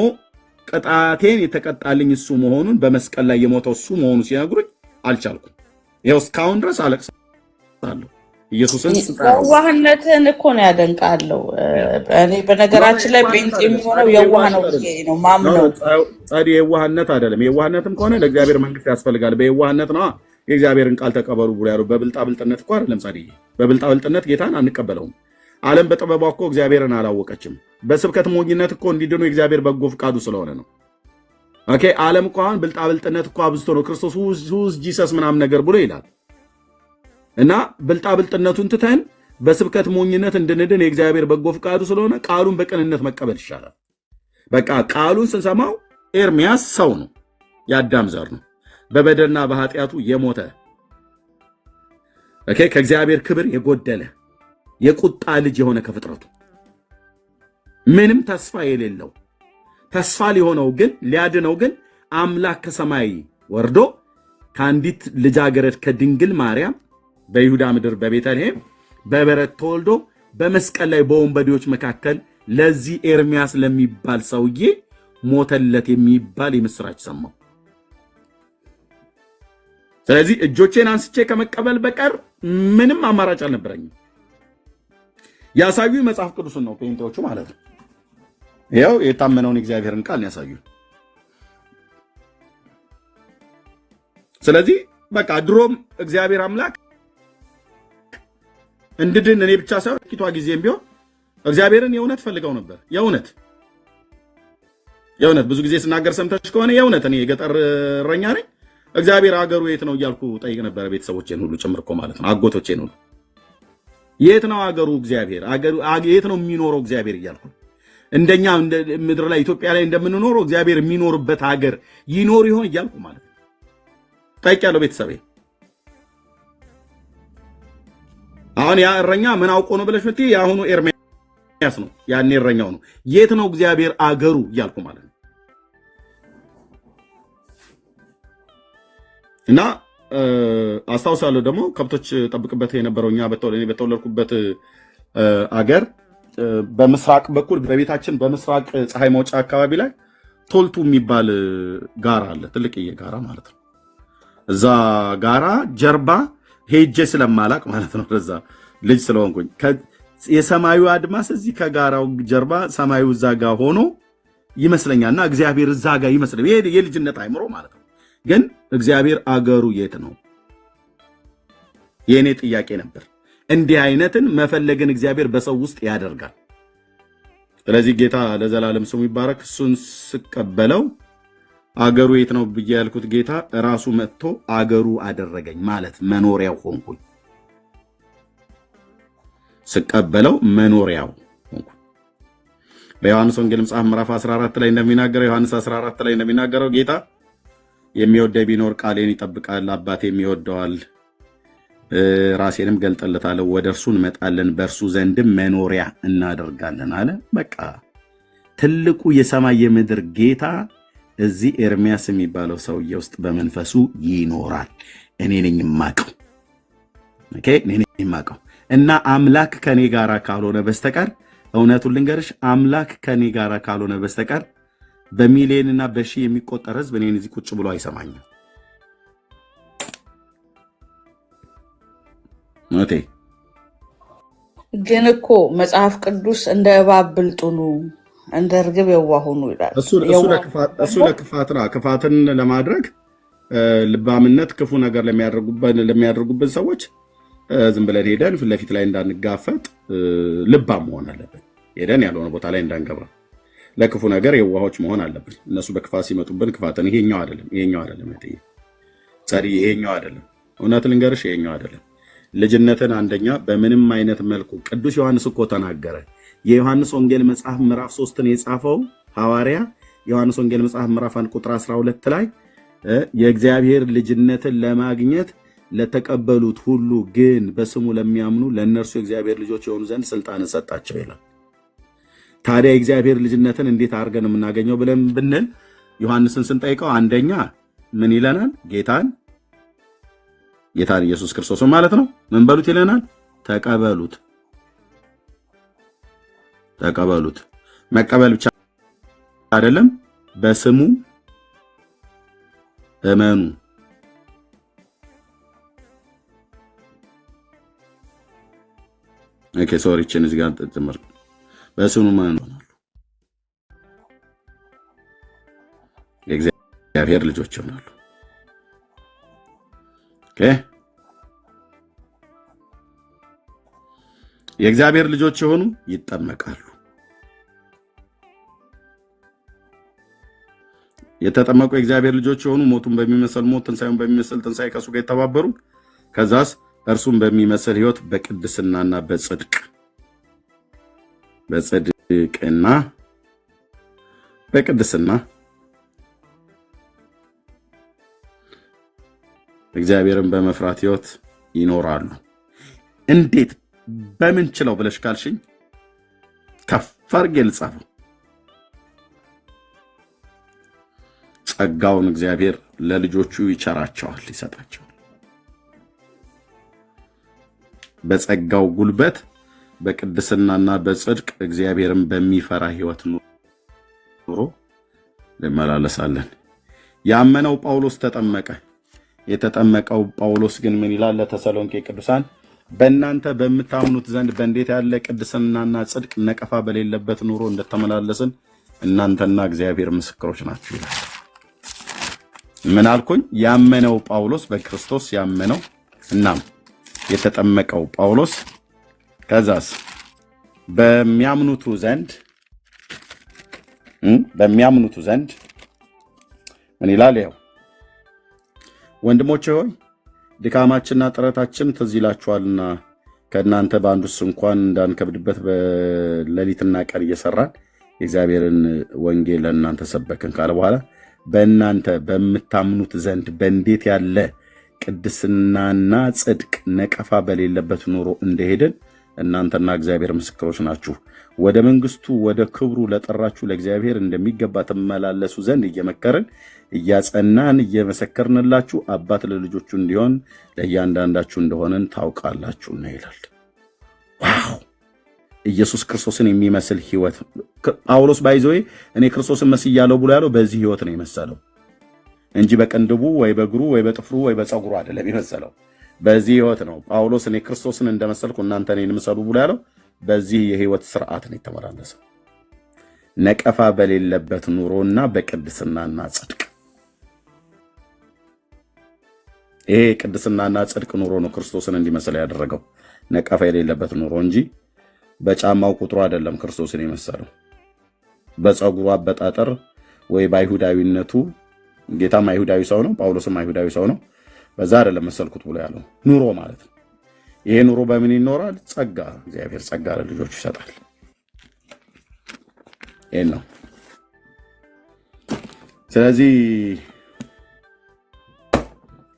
B: ቅጣቴን የተቀጣልኝ እሱ መሆኑን በመስቀል ላይ የሞተው እሱ መሆኑ ሲነግሩኝ አልቻልኩም። ይኸው እስካሁን ድረስ አለቅሳለሁ። ኢየሱስን
A: የዋህነትን እኮ ነው ያደንቃለሁ። እኔ በነገራችን ላይ ጴንጤ የሚሆነው የዋህ ነው ነው ማምነው።
B: ጸዲ የዋህነት አይደለም። የዋህነትም ከሆነ ለእግዚአብሔር መንግስት ያስፈልጋል። በየዋህነት ነው የእግዚአብሔርን ቃል ተቀበሉ ብሎ ያሉ። በብልጣብልጥነት እኮ አይደለም ጸዲ። በብልጣብልጥነት ጌታን አንቀበለውም። ዓለም በጥበቧ እኮ እግዚአብሔርን አላወቀችም። በስብከት ሞኝነት እኮ እንዲድኑ የእግዚአብሔር በጎ ፍቃዱ ስለሆነ ነው። ኦኬ ዓለም እኮ አሁን ብልጣብልጥነት እኮ አብዝቶ ነው ክርስቶስ ሁዝ ጂሰስ ምናምን ነገር ብሎ ይላል። እና ብልጣብልጥነቱን ትተን በስብከት ሞኝነት እንድንድን የእግዚአብሔር በጎ ፍቃዱ ስለሆነ ቃሉን በቅንነት መቀበል ይሻላል። በቃ ቃሉን ስንሰማው ኤርሚያስ ሰው ነው፣ የአዳም ዘር ነው፣ በበደልና በኃጢአቱ የሞተ ኦኬ ከእግዚአብሔር ክብር የጎደለ የቁጣ ልጅ የሆነ ከፍጥረቱ ምንም ተስፋ የሌለው ተስፋ ሊሆነው ግን ሊያድነው ግን አምላክ ከሰማይ ወርዶ ከአንዲት ልጃገረድ ከድንግል ማርያም በይሁዳ ምድር በቤተልሔም በበረት ተወልዶ በመስቀል ላይ በወንበዴዎች መካከል ለዚህ ኤርሚያስ ለሚባል ሰውዬ ሞተለት የሚባል የምስራች ሰማው። ስለዚህ እጆቼን አንስቼ ከመቀበል በቀር ምንም አማራጭ አልነበረኝም። ያሳዩ መጽሐፍ ቅዱስን ነው ጴንጤዎቹ ማለት ነው። ይኸው የታመነውን እግዚአብሔርን ቃል ያሳዩ። ስለዚህ በቃ ድሮም እግዚአብሔር አምላክ እንድድን እኔ ብቻ ሳይሆን ጥቂቷ ጊዜም ቢሆን እግዚአብሔርን የእውነት ፈልገው ነበር። የእውነት ብዙ ጊዜ ስናገር ሰምተሽ ከሆነ የእውነት እኔ የገጠር እረኛ ነኝ። እግዚአብሔር አገሩ የት ነው እያልኩ ጠይቅ ነበር። ቤተሰቦቼን ሁሉ ጭምር እኮ ማለት ነው፣ አጎቶቼን ሁሉ የት ነው አገሩ እግዚአብሔር የት ነው የሚኖረው እግዚአብሔር እያልኩ እንደኛ ምድር ላይ ኢትዮጵያ ላይ እንደምንኖረው እግዚአብሔር የሚኖርበት ሀገር ይኖር ይሆን እያልኩ ማለት ነው ጠይቄያለሁ ቤተሰቤ። አሁን ያ እረኛ ምን አውቆ ነው ብለሽ ምትይ፣ የአሁኑ ኤርሚያስ ነው፣ ያኔ እረኛው ነው። የት ነው እግዚአብሔር አገሩ እያልኩ ማለት ነው። እና አስታውሳለሁ ደግሞ ከብቶች ጠብቅበት የነበረው እኛ በተወለድኩበት አገር በምስራቅ በኩል በቤታችን በምስራቅ ፀሐይ መውጫ አካባቢ ላይ ቶልቱ የሚባል ጋራ አለ፣ ትልቅዬ ጋራ ማለት ነው። እዛ ጋራ ጀርባ ሄጄ ስለማላቅ ማለት ነው፣ እዛ ልጅ ስለሆንኩኝ የሰማዩ አድማስ እዚህ ከጋራው ጀርባ ሰማዩ እዛ ጋር ሆኖ ይመስለኛልና እግዚአብሔር እዛ ጋር ይመስለኛል። ይሄ የልጅነት አይምሮ ማለት ነው። ግን እግዚአብሔር አገሩ የት ነው የኔ ጥያቄ ነበር። እንዲህ አይነትን መፈለግን እግዚአብሔር በሰው ውስጥ ያደርጋል። ስለዚህ ጌታ ለዘላለም ስሙ ይባረክ። እሱን ስቀበለው አገሩ የት ነው ብዬ ያልኩት ጌታ ራሱ መጥቶ አገሩ አደረገኝ ማለት መኖሪያው ሆንኩኝ። ስቀበለው መኖሪያው ሆንኩኝ። በዮሐንስ ወንጌል መጽሐፍ ምዕራፍ 14 ላይ እንደሚናገረው ዮሐንስ 14 ላይ እንደሚናገረው ጌታ የሚወደኝ ቢኖር ቃሌን ይጠብቃል፣ አባቴም ይወደዋል፣ ራሴንም ገልጠለታለሁ፣ ወደ እርሱ እንመጣለን፣ በእርሱ ዘንድም መኖሪያ እናደርጋለን አለ። በቃ ትልቁ የሰማይ የምድር ጌታ እዚህ ኤርሚያስ የሚባለው ሰውዬ ውስጥ በመንፈሱ ይኖራል። እኔ ነኝ የማውቀው። ኦኬ እኔ ነኝ የማውቀው። እና አምላክ ከኔ ጋር ካልሆነ በስተቀር እውነቱን ልንገርሽ፣ አምላክ ከኔ ጋር ካልሆነ በስተቀር በሚሊዮንና በሺህ የሚቆጠር ህዝብ እኔን እዚህ ቁጭ ብሎ አይሰማኝም። ኦኬ
A: ግን እኮ መጽሐፍ ቅዱስ እንደ እባብ ብልጡኑ እንደ ርግብ የዋሁኑ ይላል።
B: እሱ ለክፋት ነው። ክፋትን ለማድረግ ልባምነት፣ ክፉ ነገር ለሚያደርጉብን ሰዎች ዝም ብለን ሄደን ፊት ለፊት ላይ እንዳንጋፈጥ ልባም መሆን አለብን። ሄደን ያልሆነ ቦታ ላይ እንዳንገባ ለክፉ ነገር የዋሆች መሆን አለብን። እነሱ በክፋት ሲመጡብን ክፋትን ይሄኛው አይደለም ጸሪ፣ ይሄኛው አይደለም። እውነት ልንገርሽ፣ ይሄኛው አይደለም። ልጅነትን አንደኛ በምንም አይነት መልኩ ቅዱስ ዮሐንስ እኮ ተናገረ። የዮሐንስ ወንጌል መጽሐፍ ምዕራፍ 3ን የጻፈው ሐዋርያ ዮሐንስ ወንጌል መጽሐፍ ምዕራፍ 1 ቁጥር 12 ላይ የእግዚአብሔር ልጅነትን ለማግኘት ለተቀበሉት ሁሉ ግን በስሙ ለሚያምኑ ለእነርሱ የእግዚአብሔር ልጆች የሆኑ ዘንድ ስልጣንን ሰጣቸው ይላል። ታዲያ የእግዚአብሔር ልጅነትን እንዴት አድርገን የምናገኘው ብለን ብንል ዮሐንስን ስንጠይቀው አንደኛ ምን ይለናል? ጌታን ኢየሱስ ክርስቶስን ማለት ነው ምን በሉት ይለናል? ተቀበሉት። መቀበል ብቻ አይደለም፣ በስሙ እመኑ። ኦኬ ሶሪ እዚህ ጋር ተጨመረ። በስሙ እመኑ የእግዚአብሔር ልጆች ይሆናሉ። ኦኬ የእግዚአብሔር ልጆች የሆኑ ይጠመቃሉ። የተጠመቁ የእግዚአብሔር ልጆች የሆኑ ሞቱን በሚመስል ሞት ትንሣኤውን በሚመስል ትንሣኤ ከእሱ ጋር የተባበሩ ከዛስ እርሱን በሚመስል ሕይወት በቅድስናና በቅድስና እግዚአብሔርን በመፍራት ሕይወት ይኖራሉ። እንዴት በምን ችለው ብለሽ ካልሽኝ ከፍ አድርጌ ልጻፈው። ጸጋውን እግዚአብሔር ለልጆቹ ይቸራቸዋል፣ ይሰጣቸዋል። በጸጋው ጉልበት በቅድስናና በጽድቅ እግዚአብሔርን በሚፈራ ሕይወት ኑሮ እንመላለሳለን። ያመነው ጳውሎስ ተጠመቀ። የተጠመቀው ጳውሎስ ግን ምን ይላል ለተሰሎንቄ ቅዱሳን? በእናንተ በምታምኑት ዘንድ በእንዴት ያለ ቅድስናና ጽድቅ ነቀፋ በሌለበት ኑሮ እንደተመላለስን እናንተና እግዚአብሔር ምስክሮች ናችሁ ይላል። ምን አልኩኝ? ያመነው ጳውሎስ በክርስቶስ ያመነው እናም የተጠመቀው ጳውሎስ ከዛስ በሚያምኑቱ ዘንድ ምን ይላል? ያው ወንድሞቼ ሆይ ድካማችንና ጥረታችን ትዝ ይላችኋልና ከእናንተ በአንዱስ እንኳን እንዳንከብድበት በሌሊትና ቀን እየሰራን የእግዚአብሔርን ወንጌል ለእናንተ ሰበክን ካለ በኋላ በእናንተ በምታምኑት ዘንድ በእንዴት ያለ ቅድስናና ጽድቅ ነቀፋ በሌለበት ኑሮ እንደሄድን እናንተና እግዚአብሔር ምስክሮች ናችሁ። ወደ መንግስቱ ወደ ክብሩ ለጠራችሁ ለእግዚአብሔር እንደሚገባ ትመላለሱ ዘንድ እየመከርን እያጸናን እየመሰከርንላችሁ አባት ለልጆቹ እንዲሆን ለእያንዳንዳችሁ እንደሆነን ታውቃላችሁና ይላል። ዋው! ኢየሱስ ክርስቶስን የሚመስል ህይወት ጳውሎስ ባይዘይ እኔ ክርስቶስን መስያለሁ ብሎ ያለው በዚህ ህይወት ነው የመሰለው እንጂ በቀንድቡ ወይ በእግሩ ወይ በጥፍሩ ወይ በፀጉሩ አይደለም የመሰለው። በዚህ ህይወት ነው ጳውሎስ እኔ ክርስቶስን እንደመሰልኩ እናንተ እኔን ምሰሉ ብሎ ያለው። በዚህ የህይወት ስርዓት ነው የተመላለሰው፣ ነቀፋ በሌለበት ኑሮና በቅድስናና ጽድቅ። ይሄ ቅድስናና ጽድቅ ኑሮ ነው ክርስቶስን እንዲመስል ያደረገው፣ ነቀፋ የሌለበት ኑሮ እንጂ በጫማው ቁጥሩ አይደለም ክርስቶስን የመሰለው፣ በፀጉሩ አበጣጠር ወይ በአይሁዳዊነቱ። ጌታም አይሁዳዊ ሰው ነው፣ ጳውሎስም አይሁዳዊ ሰው ነው። በዛ አይደለም መሰልኩት ብሎ ያለው ኑሮ ማለት ነው። ይሄ ኑሮ በምን ይኖራል? ጸጋ፣ እግዚአብሔር ጸጋ ለልጆቹ ይሰጣል። ይሄን ነው። ስለዚህ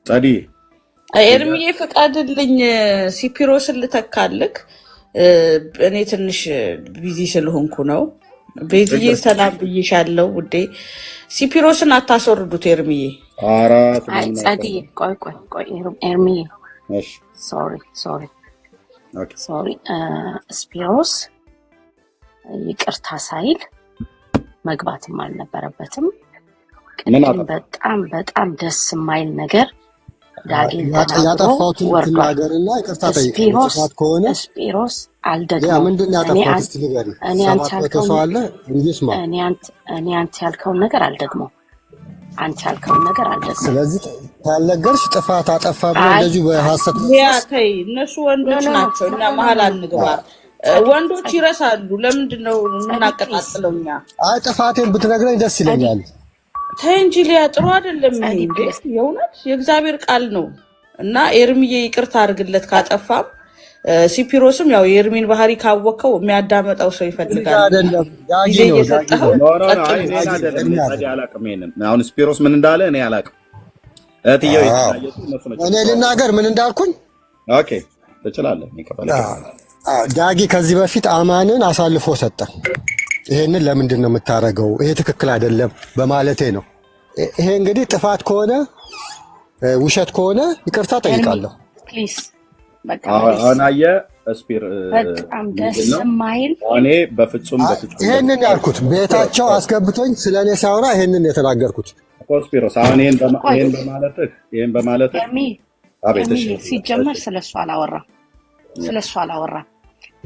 B: ጸዲ
A: ኤርሚዬ ፈቃድልኝ ሲፒሮስን ልተካልክ። እኔ ትንሽ ቢዚ ስለሆንኩ ነው። ቤዝዬ ሰላም ብዬሻለሁ ውዴ። ሲፒሮስን አታስወርዱት ኤርሚዬ።
D: አይ ጸዲ ቆይ ኤርሚዬ ሶሪ ስፒሮስ ይቅርታ ሳይል መግባትም አልነበረበትም። በጣም ደስ የማይል ነገር ዳግም
C: ያጠፋሁትን ትናገርና ይቅርታ ጠይቅ። ጥፋት ከሆነ
D: ስፒሮስ አልደግመውም።
C: ምንድን ያጠፋሁት እስቲ ንገሪኝ። እኔ
D: አንተ ያልከውን ነገር አልደግመውም።
C: ስለዚህ ካልነገርሽ ጥፋት አጠፋ ብሎ እንደዚሁ በሐሰት
A: ተይ። እነሱ ወንዶች ናቸው እና መሀል አንግባ። ወንዶች ይረሳሉ። ለምንድን ነው የምናቀጣጥለው እኛ?
C: አይ ጥፋቴን ብትነግረኝ ደስ ይለኛል።
A: ተይ እንጂ ሊያ ጥሩ አይደለም። የእውነት የእግዚአብሔር ቃል ነው። እና ኤርሚዬ ይቅርታ አድርግለት ካጠፋም ሲፒሮስም ያው የኤርሚን ባህሪ ካወቀው የሚያዳመጠው ሰው ይፈልጋል።
C: አይደለም ዳጊ
A: ጊዜ
C: ነው
A: እየሰጠኸው
B: አሁን ስፒሮስ ምን እንዳለ እኔ አላቅም። እህትየው
C: እኔ ልናገር ምን እንዳልኩኝ።
B: ኦኬ ትችላለህ።
C: ዳጊ ከዚህ በፊት አማንን አሳልፎ ሰጠ። ይሄንን ለምንድን ነው የምታረገው? ይሄ ትክክል አይደለም በማለቴ ነው። ይሄ እንግዲህ ጥፋት ከሆነ ውሸት ከሆነ ይቅርታ ጠይቃለሁ።
D: ፕሊዝ በቃ
B: አናየ ስፒር
D: በጣም ደስ የማይል
B: እኔ በፍጹም
C: ይሄንን ያልኩት ቤታቸው አስገብቶኝ ስለኔ ሲያወራ ይሄንን የተናገርኩት
B: ስፒሮስ። አሁን ይሄን በማለት አቤት
D: ሲጀመር ስለሱ አላወራም።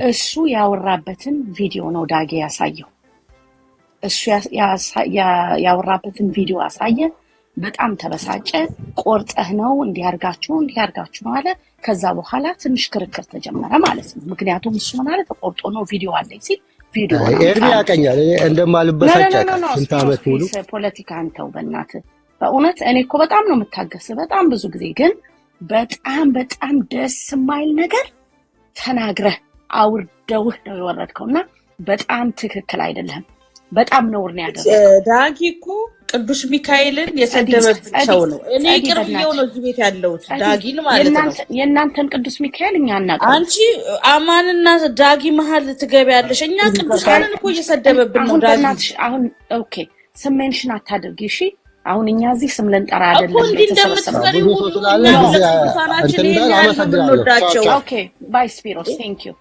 D: እሱ ያወራበትን ቪዲዮ ነው ዳጌ ያሳየው። እሱ ያወራበትን ቪዲዮ አሳየ። በጣም ተበሳጨ። ቆርጠህ ነው እንዲያርጋችሁ ነው አለ። ከዛ በኋላ ትንሽ ክርክር ተጀመረ ማለት ነው። ምክንያቱም እሱ ምን አለ ተቆርጦ ነው ቪዲዮ አለኝ ሲል ቪዲዮ
C: ኤርሚ ያቀኛል እንደማልበሳጭ ስንት ዓመት ሙሉ
D: ፖለቲካ አንተው በእናትህ በእውነት እኔ እኮ በጣም ነው የምታገስህ በጣም ብዙ ጊዜ ግን በጣም ደስ የማይል ነገር ተናግረህ አውርደውህ ነው የወረድከውና በጣም ትክክል አይደለም። በጣም ነውር ነው ያደረገው።
A: ዳጊ እኮ ቅዱስ ሚካኤልን የሰደበ ሰው ነው። እኔ ቅርብየው ነው እዚህ ቤት ያለው ዳጊን ማለት ነው።
D: የእናንተን ቅዱስ ሚካኤል እኛ እናውቀው።
A: አንቺ አማንና ዳጊ መሀል ትገቢያለሽ። እኛ ቅዱሳንን እኮ እየሰደበብን ነው ዳጊ።
D: አሁን ኦኬ ስም ሜንሽን አታድርጊ እሺ። አሁን እኛ እዚህ ስም ልንጠራ አይደለም
A: እንደምትፈሪው ሁሉ
D: ኦኬ ባይ ስፒሮስ ቴንክ ዩ።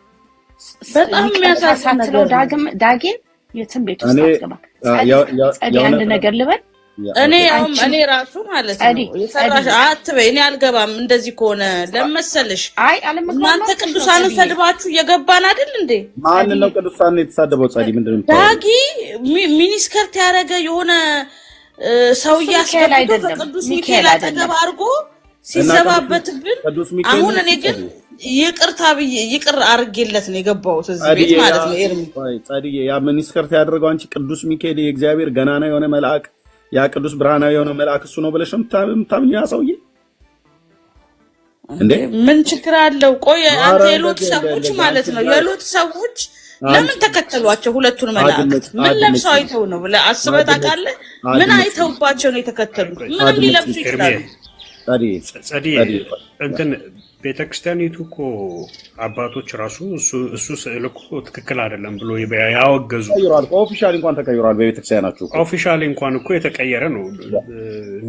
A: በጣም የሚያሳዝነው
D: ዳጊን የትም ቤት ውስጥ አስገባ። ጸዲ አንድ ነገር ልበል።
A: እኔ ራሱ ማለት ነው የሰራሽ አትበይ። እኔ አልገባም እንደዚህ ከሆነ ለመሰልሽ።
D: አይ
A: እናንተ ቅዱሳንን ሰድባችሁ እየገባን አይደል እንዴ?
B: ማን ነው ቅዱሳንን የተሳደበው? ጸዲ ምንድነው?
A: ዳጊ ሚኒስከርት ያደረገ የሆነ ሰው ያስፈልገው ቅዱስ ሚካኤል አጠገብ አድርጎ ሲዘባበትብን። አሁን እኔ ግን ይቅር አርጌለት ነው የገባሁት እዚህ ቤት ማለት ነው። ኤርሚ
B: ጻዲዬ ያ ሚኒስከርት ያደረገው አንቺ ቅዱስ ሚካኤል የእግዚአብሔር ገናና የሆነ መልአክ ያ ቅዱስ ብርሃናዊ የሆነ መልአክ እሱ ነው ብለሽ የምታምኚ ያ ሰውዬ እንዴ? ምን
A: ችግር አለው? ቆይ አንተ የሎጥ ሰዎች ማለት ነው የሎጥ ሰዎች ለምን ተከተሏቸው? ሁለቱን መላእክት ምን ለብሰው አይተው ነው ብለህ አስበህ ታውቃለህ? ምን አይተውባቸው ነው የተከተሉት? ምንም ሊለብሱ ይችላሉ።
E: ጸዲ እንትን ቤተክርስቲያኒቱ እኮ አባቶች ራሱ እሱ ስዕል እኮ ትክክል አይደለም ብሎ ያወገዙ
B: ኦፊሻሊ እንኳን ተቀይሯል። በቤተክርስቲያናችሁ
E: ኦፊሻሊ እንኳን እኮ የተቀየረ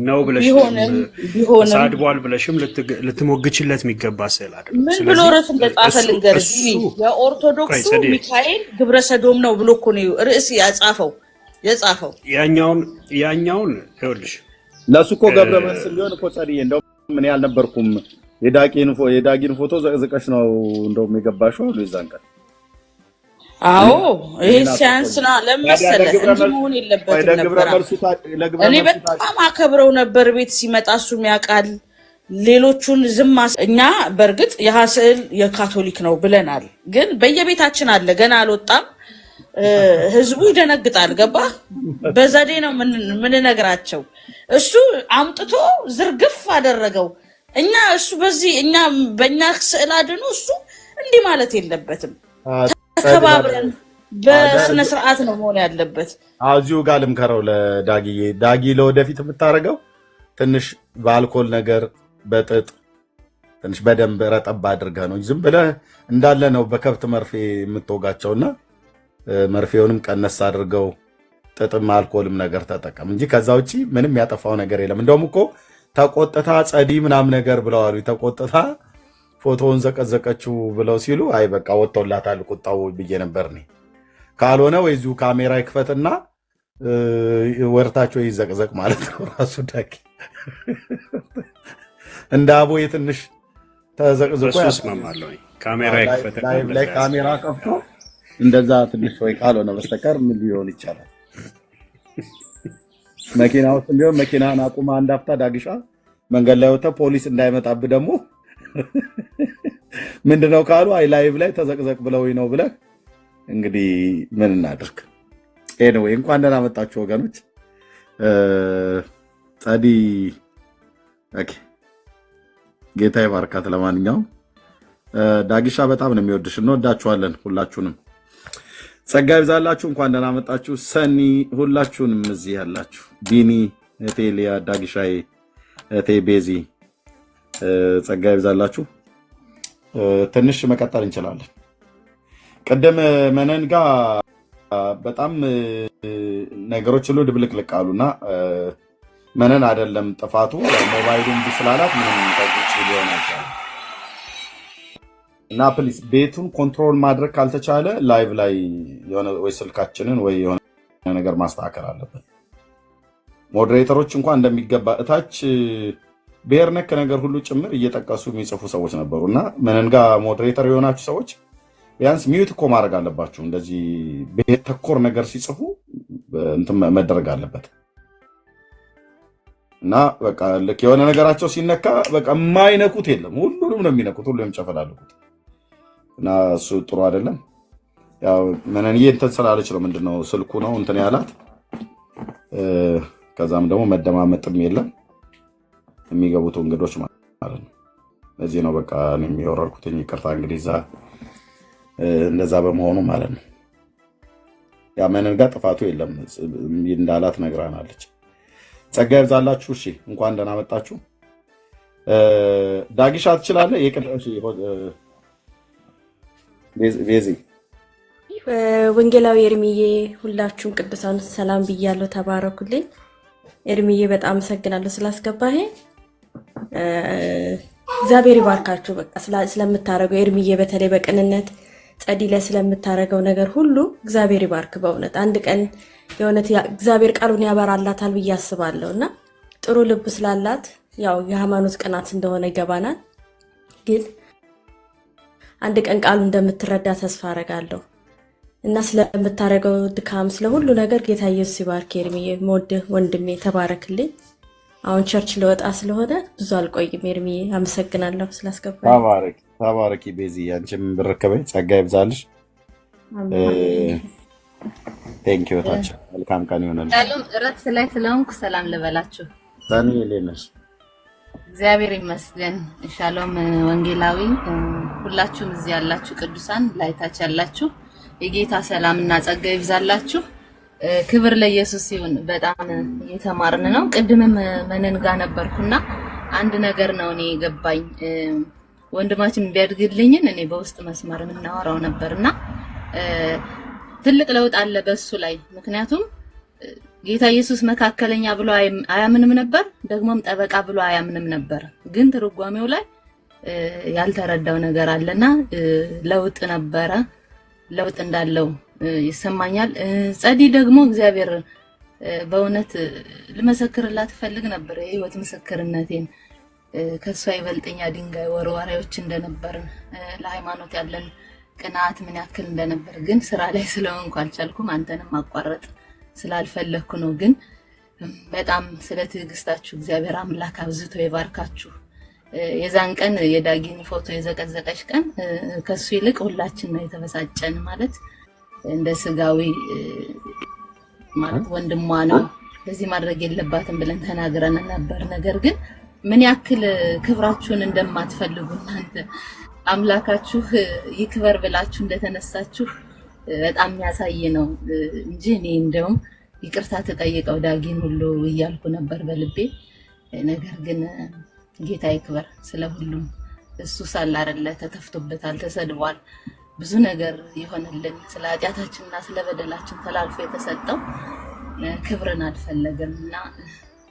E: ነው ብለሽ ሳድቧል ብለሽም ልትሞግችለት የሚገባ ስዕል አይደለም።
A: ምን ብሎ ርዕስ እንደጻፈ ልንገርህ። የኦርቶዶክሱ ሚካኤል ግብረ ሰዶም ነው ብሎ እኮ ነው ርዕስ የጻፈው።
E: ያኛውን ይኸውልሽ
B: ለሱ እኮ ገብረ መንስል ሊሆን እኮ ጸድዬ እንደው ምን ያልነበርኩም የዳጊን ፎቶ ዘቅዝቀሽ ነው እንደውም የገባሽው አሉ ይዛን ቀን።
A: አዎ ይሄ ሲያንስና ለመሰለ እንዲሆን የለበትም ነበር። እኔ በጣም አከብረው ነበር። ቤት ሲመጣ እሱም ያውቃል። ሌሎቹን እኛ በእርግጥ የሐስል የካቶሊክ ነው ብለናል፣ ግን በየቤታችን አለ ገና አልወጣም። ህዝቡ ይደነግጣል። ገባ በዘዴ ነው ምን ነገራቸው። እሱ አምጥቶ ዝርግፍ አደረገው። እሱ በእኛ ስዕል አድኖ እሱ እንዲህ ማለት የለበትም። ተከባብረን በስነ ስርዓት ነው መሆን ያለበት።
B: እዚሁ ጋር ልምከረው ለዳጊዬ። ዳጊ ለወደፊት የምታደርገው ትንሽ በአልኮል ነገር በጥጥ ትንሽ በደንብ ረጠባ አድርገህ ነው። ዝም ብለህ እንዳለ ነው በከብት መርፌ የምትወጋቸውና መርፌውንም ቀነስ አድርገው ጥጥም አልኮልም ነገር ተጠቀም እንጂ ከዛ ውጪ ምንም ያጠፋው ነገር የለም። እንደውም እኮ ተቆጥታ ጸዲ ምናም ነገር ብለዋሉ። ተቆጥታ ፎቶውን ዘቀዘቀችው ብለው ሲሉ አይ በቃ ወጥቶላታል ቁጣው ብዬ ነበር እኔ። ካልሆነ ወይ እዚሁ ካሜራ ይክፈትና ወርታቸው ይዘቅዘቅ ማለት ነው። ራሱ ዳጊ እንደ አቦዬ ትንሽ ተዘቅዝቆ
E: ያስማማለሁ። ካሜራ ይክፈትና
B: ላይ ካሜራ ከፍቶ እንደዛ ትንሽ ወይ ካልሆነ በስተቀር ምን ሊሆን ይችላል? መኪና ውስጥ ቢሆን መኪናን አቁማ አንድ አፍታ ዳግሻ መንገድ ላይ ወጣ ፖሊስ እንዳይመጣብህ ደግሞ ምንድነው ካሉ አይ ላይቭ ላይ ተዘቅዘቅ ብለው ነው ብለህ እንግዲህ ምን እናድርግ? ኤኒዌይ እንኳን ደህና መጣችሁ ወገኖች። ጸዲ ኦኬ ጌታ ይባርካት። ለማንኛውም ዳጊሻ በጣም ነው የሚወድሽ። እንወዳችኋለን ሁላችሁንም። ጸጋ ይብዛላችሁ። እንኳን ደህና መጣችሁ። ሰኒ፣ ሁላችሁንም እዚህ ያላችሁ ቢኒ፣ እቴ ሊያ፣ ዳጊሻዬ፣ እቴ ቤዚ ጸጋ ይብዛላችሁ። ትንሽ መቀጠል እንችላለን። ቅድም መነን ጋር በጣም ነገሮች ሁሉ ድብልቅልቅ አሉና መነን አይደለም ጥፋቱ ሞባይሉ እንዲ ስላላት ምንም ታውቁ ሊሆን አይችላል። እና ፕሊስ ቤቱን ኮንትሮል ማድረግ ካልተቻለ ላይቭ ላይ የሆነ ወይ ስልካችንን ወይ የሆነ ነገር ማስተካከል አለበት። ሞዴሬተሮች እንኳን እንደሚገባ እታች ብሔር ነክ ነገር ሁሉ ጭምር እየጠቀሱ የሚጽፉ ሰዎች ነበሩ እና መነን ጋር ሞዴሬተር የሆናችሁ ሰዎች ቢያንስ ሚዩት እኮ ማድረግ አለባችሁ። እንደዚህ ብሔር ተኮር ነገር ሲጽፉ እንትን መደረግ አለበት እና በቃ ልክ የሆነ ነገራቸው ሲነካ በቃ የማይነኩት የለም፣ ሁሉንም ነው የሚነኩት፣ ሁሉ የሚጨፈላልቁት እና እሱ ጥሩ አይደለም። ያው መነንዬ እንትን ስላለች ነው ምንድነው ስልኩ ነው እንትን ያላት። ከዛም ደግሞ መደማመጥም የለም የሚገቡት እንግዶች ማለት ነው። ለዚህ ነው በቃ እኔ የሚወረርኩት። ይቅርታ እንግዲህ እዛ እንደዛ በመሆኑ ማለት ነው። ያ መነን ጋር ጥፋቱ የለም እንዳላት ነግራናለች። ጸጋ ይብዛላችሁ። እሺ እንኳን ደህና መጣችሁ። ዳጊሻ ትችላለህ? የቅዳሽ ቤዚ
F: ወንጌላዊ ኤርሚዬ፣ ሁላችሁም ቅዱሳን ሰላም ብያለሁ። ተባረኩልኝ። ኤርሚዬ በጣም አመሰግናለሁ ስላስገባህ። እግዚአብሔር ይባርካችሁ። በቃ ስለምታረገው ኤርሚዬ፣ በተለይ በቅንነት ጸዲ ላይ ስለምታረገው ነገር ሁሉ እግዚአብሔር ይባርክ። በእውነት አንድ ቀን የእውነት እግዚአብሔር ቃሉን ያበራላታል ብዬ አስባለሁ እና ጥሩ ልብ ስላላት ያው የሃይማኖት ቅናት እንደሆነ ይገባናል፣ ግን አንድ ቀን ቃሉ እንደምትረዳ ተስፋ አረጋለሁ እና ስለምታረገው ድካም ስለሁሉ ነገር ጌታ ኢየሱስ ይባርክ። ኤርሚዬ የምወድህ ወንድሜ ተባረክልኝ። አሁን ቸርች ለወጣ ስለሆነ ብዙ አልቆይም። ኤርሚዬ አመሰግናለሁ ስላስገባኝ።
B: ተባረኪ ቤዚ፣ አንቺም ብርከበኝ ጸጋ ይብዛልሽ። ቴንክ ዩ ታች መልካም ቀን ይሆናል።
G: ሻሎም እረፍት ላይ ስለሆንኩ ሰላም ልበላችሁ።
B: ታኒ ሌነሽ
G: እግዚአብሔር ይመስገን። ሻሎም ወንጌላዊ፣ ሁላችሁም እዚህ ያላችሁ ቅዱሳን ላይታች ያላችሁ የጌታ ሰላምና ጸጋ ይብዛላችሁ። ክብር ለኢየሱስ ይሁን። በጣም እየተማርን ነው። ቅድምም መነን ጋር ነበርኩና አንድ ነገር ነው እኔ የገባኝ። ወንድማችን ቢያድግልኝን እኔ በውስጥ መስመር የምናወራው ነበርና ትልቅ ለውጥ አለ በሱ ላይ። ምክንያቱም ጌታ ኢየሱስ መካከለኛ ብሎ አያምንም ነበር፣ ደግሞም ጠበቃ ብሎ አያምንም ነበር። ግን ትርጓሜው ላይ ያልተረዳው ነገር አለና ለውጥ ነበረ፣ ለውጥ እንዳለው ይሰማኛል። ጸዲ ደግሞ እግዚአብሔር በእውነት ልመሰክርላት ፈልግ ነበር። የህይወት ምስክርነቴን ከሷ ይበልጠኛ ድንጋይ ወርዋሪዎች እንደነበርን ለሃይማኖት ያለን ቅናት ምን ያክል እንደነበር፣ ግን ስራ ላይ ስለሆንኩ አልቻልኩም። አንተንም ማቋረጥ ስላልፈለኩ ነው። ግን በጣም ስለ ትዕግስታችሁ እግዚአብሔር አምላክ አብዝቶ ይባርካችሁ። የዛን ቀን የዳጊን ፎቶ የዘቀዘቀሽ ቀን ከሱ ይልቅ ሁላችን ነው የተበሳጨን። ማለት እንደ ስጋዊ ማለት ወንድሟ ነው ለዚህ ማድረግ የለባትም ብለን ተናግረን ነበር። ነገር ግን ምን ያክል ክብራችሁን እንደማትፈልጉ እናንተ አምላካችሁ ይክበር ብላችሁ እንደተነሳችሁ በጣም የሚያሳይ ነው እንጂ እኔ እንደውም ይቅርታ ተጠይቀው ዳጊን ሁሉ እያልኩ ነበር በልቤ። ነገር ግን ጌታ ይክበር ስለሁሉም። እሱ ሳለ አይደለ ተተፍቶበታል፣ ተሰድቧል፣ ብዙ ነገር ይሆንልን ስለ ኃጢአታችንና ስለ በደላችን ተላልፎ የተሰጠው ክብርን አልፈለገም እና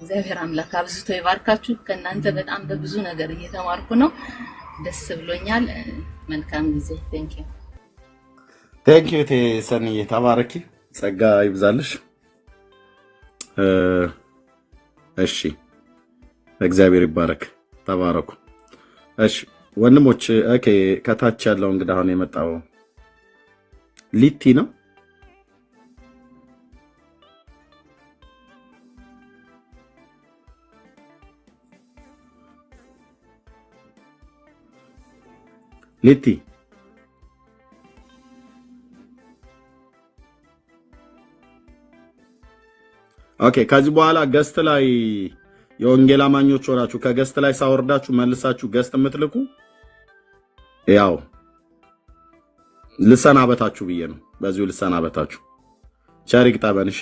G: እግዚአብሔር አምላክ አብዝቶ ይባርካችሁ። ከእናንተ በጣም በብዙ ነገር እየተማርኩ ነው። ደስ ብሎኛል። መልካም ጊዜ።
B: ቴንክ ዩ ሰንዬ፣ ተባረኪ፣ ጸጋ ይብዛልሽ። እሺ እግዚአብሔር ይባረክ። ተባረኩ። እሺ ወንድሞች፣ ኦኬ ከታች ያለው እንግዳ አሁን የመጣው ሊቲ ነው። ሊቲ ኦኬ። ከዚህ በኋላ ገስት ላይ የወንጌል አማኞች ሆናችሁ ከገስት ላይ ሳወርዳችሁ መልሳችሁ ገስት የምትልኩ ያው ልሰናበታችሁ ብዬ ነው። በዚሁ ልሰናበታችሁ። ቸሪክ ጠበን እሺ።